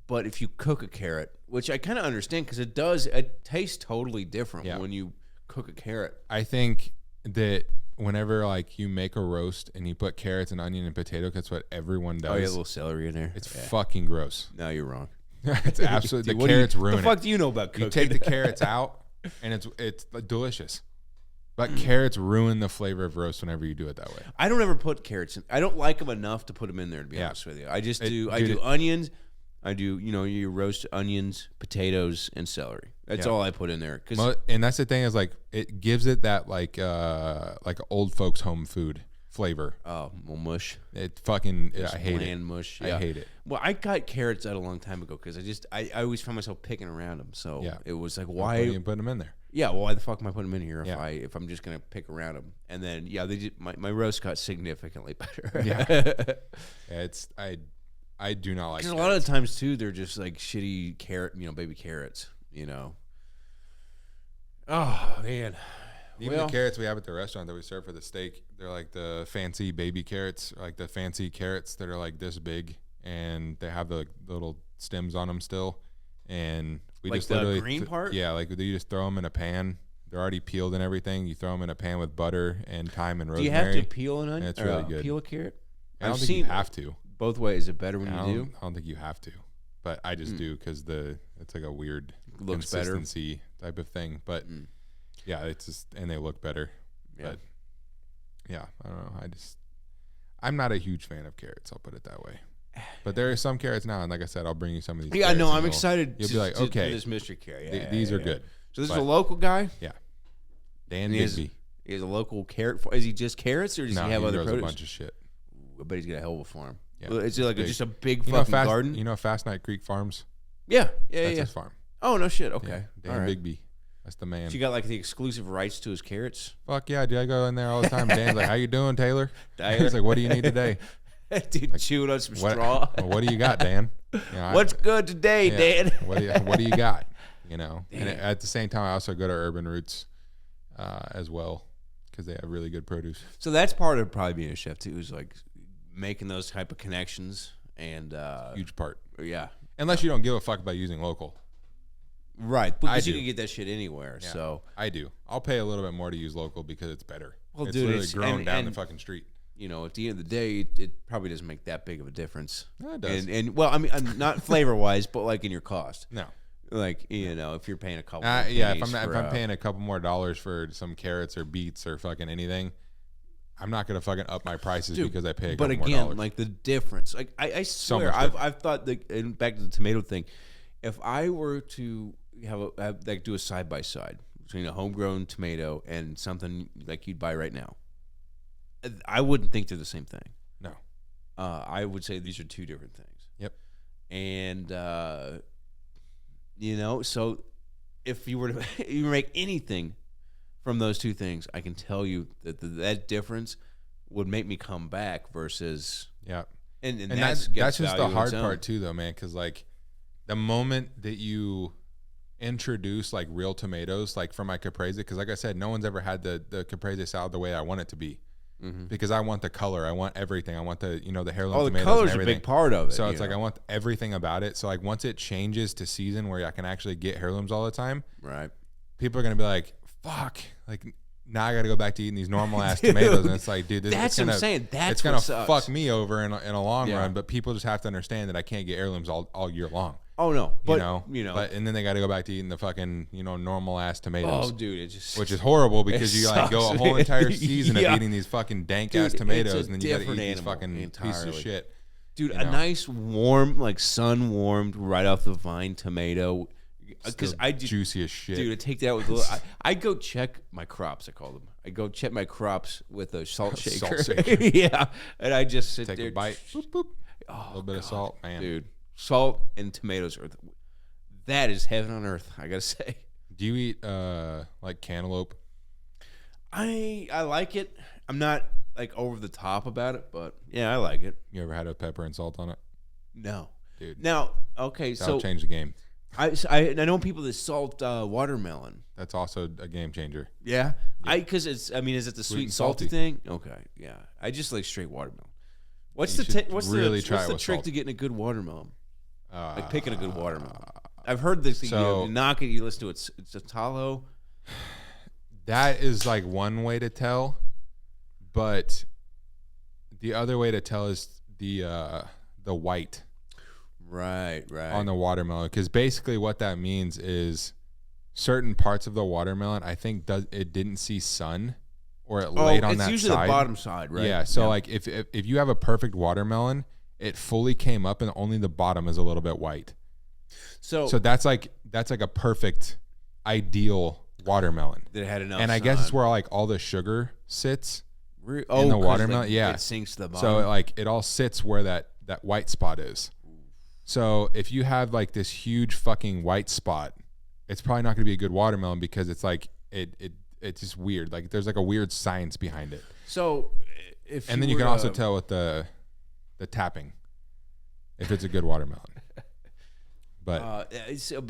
But if you cook a carrot, which I kind of understand because it tastes totally different Yeah. when you cook a carrot. I think that whenever like you make a roast and you put carrots and onion and potato, that's what everyone does. Oh, yeah, a little celery in there. It's fucking gross. No, you're wrong. It's absolutely Dude, the carrots ruin What the fuck it. do you know about cooking? You take the carrots out, and it's delicious. But carrots ruin the flavor of roast whenever you do it that way. I don't ever put carrots in. I don't like them enough to put them in there. To be Yeah. honest with you, I just It- do. I dude, do onions. I do. You roast onions, potatoes, and celery. That's Yeah. all I put in there. Cause And that's the thing is like it gives it that like old folks home food flavor. well, mush. It fucking Just I hate bland it. mush. I Yeah. hate it. Well, I got carrots out a long time ago because I always found myself picking around them. So Yeah. it was like, Why why? you put them in there? Yeah, well, why the fuck am I putting them in here Yeah. if I'm just gonna pick around them? And then they just, my roast got significantly better. Yeah. Yeah, it's I do not like. Because a lot of the times too, they're just like shitty baby carrots. Oh man. Even Well- the carrots we have at the restaurant that we serve for the steak, they're like the fancy baby carrots, or like the fancy carrots that are like this big, and they have the little stems on them still. And we Like just the literally green part? Yeah, like you just throw them in a pan. They're already peeled and everything. You throw them in a pan with butter and thyme and Do rosemary. you have to peel an onion? It's really good. Peel a carrot? I don't I've think you seen have to. both ways. Is it better when I you don't, do? I don't think you have to, but I just do because it's like a weird Looks better. consistency type of thing. But yeah, it's just and they look better. Yeah. But yeah, I don't know. I'm not a huge fan of carrots. I'll put it that way. But there are some carrots now, and like I said, I'll bring you some of these. Yeah, carrots no, and I'm excited. You'll to, be like, to okay, do this mystery carrot. these are yeah. good. So this is But- a local guy. Yeah, Dan He is- Bigby. He has a local carrot. Is he just carrots, or does No, he have other grows produce? a bunch of shit. I bet he's got a hell of a farm. Yeah, Well, is it like big. just a big You know, fucking garden? You know, Fast Night Creek Farms. Yeah, That's yeah. his farm. Oh no shit. Okay, Yeah, Dan all right. Bigby. That's the man. So you got like the exclusive rights to his carrots. Fuck yeah, dude! I go in there all the time. Dan's like, "How you doing, Taylor?" Taylor. He's like, "What do you need today?" Dude, chewing on some What, straw. well, what do you got, Dan? You know, What's good today, yeah, Dad? what do you got? you know. And at the same time, I also go to Urban Roots as well because they have really good produce. So that's part of probably being a chef too, is like making those type of connections and Huge part. Yeah. Unless you don't give a fuck about using local. Right, because you do. can get that shit anywhere. Yeah, So I do. I'll pay a little bit more to use local because it's better. Well, it's dude, literally it's- grown and- down and- the fucking street. you know, at the end of the day, it probably doesn't make that big of a difference. No, it does. And well, I mean, not flavor wise, but like in your cost. No. Like, you know, if you're paying a couple. Yeah, if pennies I'm paying a couple more dollars for some carrots or beets or fucking anything, I'm not gonna fucking up my prices because I pay a couple more again, dollars. like the difference, like I So swear, much I've thought that, and back to the tomato thing, if I were to do a side by side between a homegrown tomato and something like you'd buy right now, I wouldn't think they're the same thing. No. I would say these are two different things. Yep. And you know, so if you were to you make anything from those two things, I can tell you that that difference would make me come back versus Yeah. and that's gets just the value in hard its own. part too, though, man. Because like the moment that you introduce like real tomatoes, like for my caprese, because like I said, no one's ever had the caprese salad the way I want it to be. Mm-hmm. Because I want the color, I want everything, I want the the heirloom Oh, the tomatoes. color's and a everything. big part of it. So you it's like know? I want everything about it. So like once it changes to season where I can actually get heirlooms all the time, right. people are gonna be like, "Fuck!" Like now I got to go back to eating these normal ass tomatoes, and it's like, dude, That's what I'm saying. That's it's gonna what sucks. fuck me over in a long Yeah. run. But people just have to understand that I can't get heirlooms all year long. Oh no, but you know, but and then they got to go back to eating the fucking normal ass oh tomatoes. dude, it just Which is horrible because you like go a sucks. whole entire season Yeah. of eating these fucking dank Dude, ass it's tomatoes, a and then you got to eat different these animal fucking pieces entirely. of shit. dude, you a know? nice warm, like sun warmed right off the vine tomato. Because Still I just, juicy as shit. dude, I take that with a little. I go check my crops. I call them. I go check my crops with a salt shaker. Salt shaker. Yeah, and I just sit Take there. a bite, boop, boop. Oh, A little bit of salt, man. dude. Salt and tomatoes are that is heaven on earth. I gotta say. Do you eat like cantaloupe? I like it. I'm not like over the top about it, but yeah, I like it. You ever had a pepper and salt on it? No, Dude. Now, okay, That'll so change the game. I know people that salt watermelon. That's also a game changer. Yeah, because it's. I mean, is it the sweet and salty salty. thing? Okay, yeah. I just like straight watermelon. What's You the should what's really the try what's it the with trick salt. to getting a good watermelon? Like picking a good watermelon. Uh, I've heard this. so- you knock it, you listen to it. It's a tallow. That is like one way to tell, but the other way to tell is the white Right. on the watermelon, because basically what that means is certain parts of the watermelon I think it didn't see sun or it laid on it's that usually side. the bottom side, right? Yeah, so like if you have a perfect watermelon, it fully came up and only the bottom is a little bit white. so So that's like a perfect ideal watermelon. that it had enough. And I guess it's sun. where like all the sugar sits. in the 'cause, watermelon, like, yeah. it sinks to the bottom. So like it all sits where that white spot is. So if you have like this huge fucking white spot, it's probably not going to be a good watermelon because it's like it's just weird. Like there's like a weird science behind it. So if And then you were can also to- tell with the tapping if it's a good watermelon. But so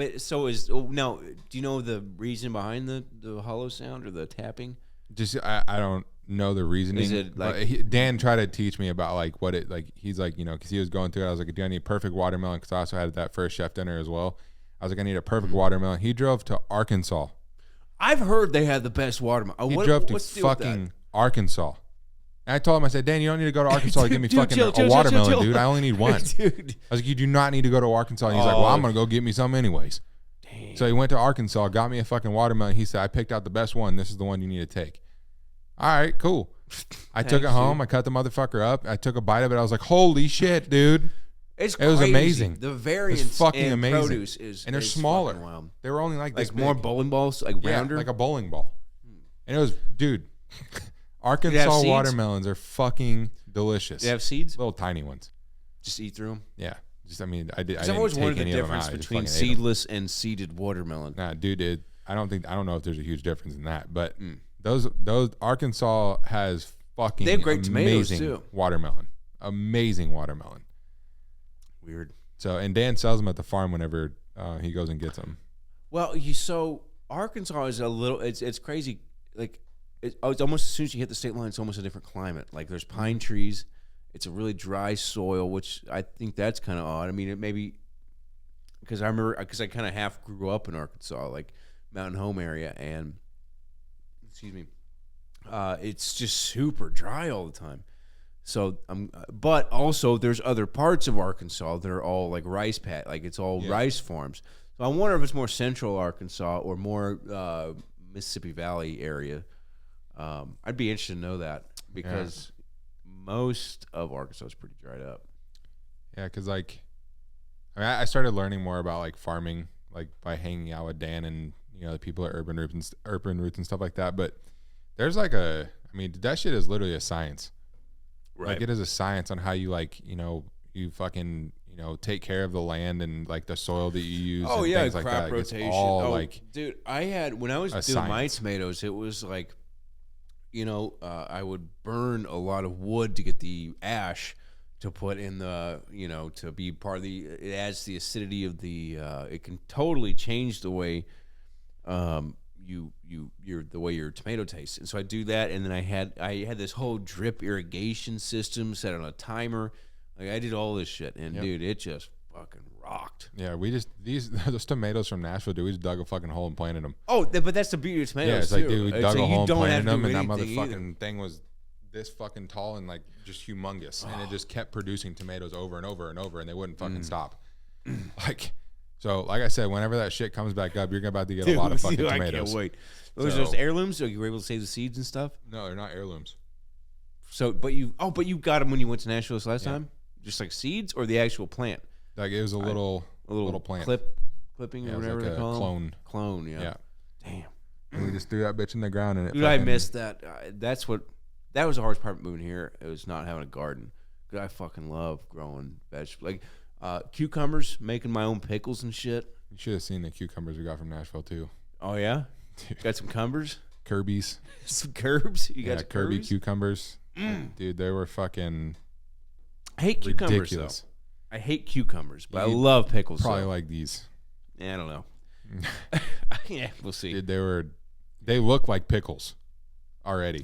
now. Do you know the reason behind the hollow sound or the tapping? just I don't know the reasoning. Is it but like- Dan tried to teach me about like what it like. He's like, because he was going through it. I was like, do I need perfect watermelon? Because I also had that first chef dinner as well. I was like, I need a perfect watermelon. He drove to Arkansas. I've heard they have the best watermelon. He drove to what's the deal with that? fucking Arkansas. And I told him, I said, Dan, you don't need to go to Arkansas to give me Dude, fucking chill, a chill, watermelon, chill. dude. I only need one. Dude. I was like, you do not need to go to Arkansas. And he's like, well, I'm going to go get me some anyways. Dang. So he went to Arkansas, got me a fucking watermelon. He said, I picked out the best one. This is the one you need to take. All right, cool. I took it Thanks, home. I cut the motherfucker up. I took a bite of it. I was like, holy shit, dude. It was crazy. amazing. The It's variance fucking in amazing. produce is And they're is smaller. fucking wild. They were only like this Like more big. bowling balls, like Yeah, rounder. like a bowling ball. And it was, dude, Arkansas seeds? watermelons are fucking delicious. They have seeds. Little tiny ones. Just eat through them. Yeah. Just, I mean, I didn't I've always take wondered the any of them difference out. I just between fucking ate 'em. seedless and seeded watermelon. Nah, dude, I don't know if there's a huge difference in that, but those Arkansas has fucking They have great tomatoes, amazing too. watermelon. Amazing watermelon. Weird. So, and Dan sells them at the farm whenever he goes and gets them. Well, so Arkansas is a little. It's crazy. Like it's almost as soon as you hit the state line, it's almost a different climate. Like there's pine trees. It's a really dry soil, which I think that's kind of odd. I mean, it maybe because I kind of half grew up in Arkansas, like Mountain Home area, and excuse me, it's just super dry all the time. So but also there's other parts of Arkansas that are all like rice like it's all rice farms. So I wonder if it's more central Arkansas or more Mississippi Valley area. I'd be interested to know that because most of Arkansas is pretty dried up. Yeah, because like, I started learning more about like farming, like by hanging out with Dan and the people at Urban Roots and stuff like that. But there's like that shit is literally a science. Right. Like it is a science on how you you fucking take care of the land and like the soil that you use. Oh and yeah, things crop like that. rotation. It's all dude, I had when I was doing my tomatoes, it was like, I would burn a lot of wood to get the ash to put in the to be part of the. It adds the acidity of the. It can totally change the way, the way your tomato tastes. And so I do that, and then I had this whole drip irrigation system set on a timer. Like I did all this shit, and dude, it just fucking rocked. Yeah, we just those tomatoes from Nashville, dude. We just dug a fucking hole and planted them. Oh, but that's the beauty of tomatoes. Yeah, it's like, too. dude, we dug a hole and planted them, and that motherfucking thing was this fucking tall and like just humongous, and it just kept producing tomatoes over and over and over, and they wouldn't fucking stop. Like I said, whenever that shit comes back up, you're about to get a lot of fucking tomatoes. I can't wait. Those heirlooms? So you were able to save the seeds and stuff? No, they're not heirlooms. So, but you got them when you went to Nashville this last time? Just like seeds or the actual plant? Like it was a little plant. Clipping or whatever they call them. Clone, yeah. Damn. And we just threw that bitch in the ground and it. Dude, I missed that. That was the hardest part of moving here. It was not having a garden. Because I fucking love growing vegetables. Like cucumbers, making my own pickles and shit. You should have seen the cucumbers we got from Nashville too. Oh yeah? Got some cumbers? Kirby's. Some curbs? You got some Kirby curbs? Cucumbers. Dude, they were fucking I hate cucumbers ridiculous. Though. I hate cucumbers, but I love pickles. Probably like these. Yeah, I don't know. Yeah, we'll see. Dude, they look like pickles already.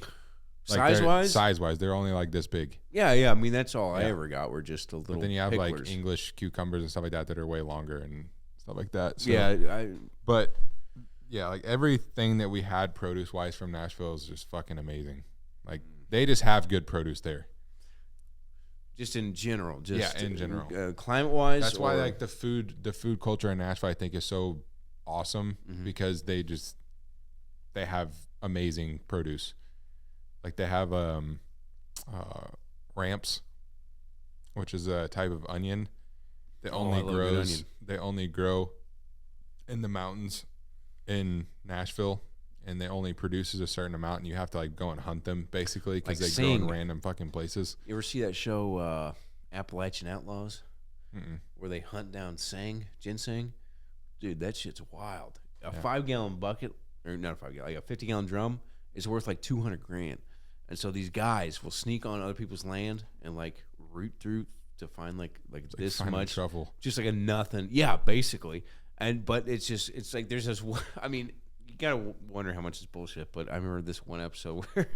Size-wise? Size-wise, they're only like this big. Yeah. I mean, that's all I ever got. Were just a little. But then you have picklers. like English cucumbers and stuff like that are way longer and stuff like that. So, like everything that we had produce-wise from Nashville is just fucking amazing. Like they just have good produce there. Just in general, in general, climate-wise. That's why like the food culture in Nashville, I think, is so awesome because they have amazing produce. Like they have ramps, which is a type of onion that only grow in the mountains in Nashville, and they only produces a certain amount, and you have to like go and hunt them basically because they grow in random fucking places. You ever see that show Appalachian Outlaws? Where they hunt down ginseng? Dude, that shit's wild. A 5-gallon bucket, or not a 5-gallon, like a 50-gallon drum is worth like $200,000. And so these guys will sneak on other people's land and like root through to find like this much truffle, just like a nothing. Yeah, basically. But it's like there's this. I mean, you gotta wonder how much is bullshit. But I remember this one episode where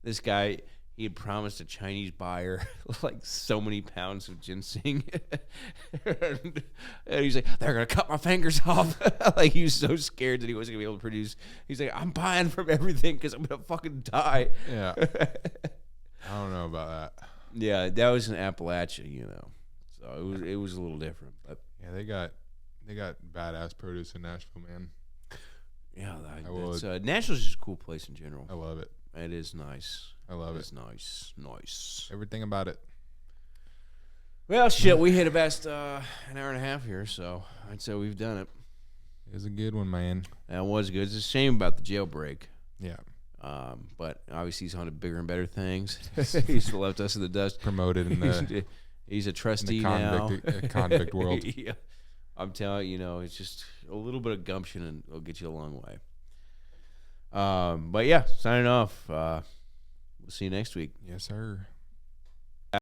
this guy, he had promised a Chinese buyer like so many pounds of ginseng, and he's like, "They're gonna cut my fingers off." Like he was so scared that he wasn't gonna be able to produce. He's like, "I'm buying from everything because I'm gonna fucking die." Yeah, I don't know about that. Yeah, that was in Appalachia, so it was a little different. But yeah, they got badass produce in Nashville, man. Yeah, Nashville's just a cool place in general. I love it. It is nice. I love it. It's nice. Everything about it. Well, shit, we hit about an hour and a half here, so I'd say we've done it. It was a good one, man. That was good. It's a shame about the jailbreak. Yeah. But obviously he's on to bigger and better things. He's left us in the dust. Promoted in the he's a trustee in the convict world. Yeah. I'm telling you, it's just a little bit of gumption and it'll get you a long way. But yeah, signing off. We'll see you next week. Yes, sir.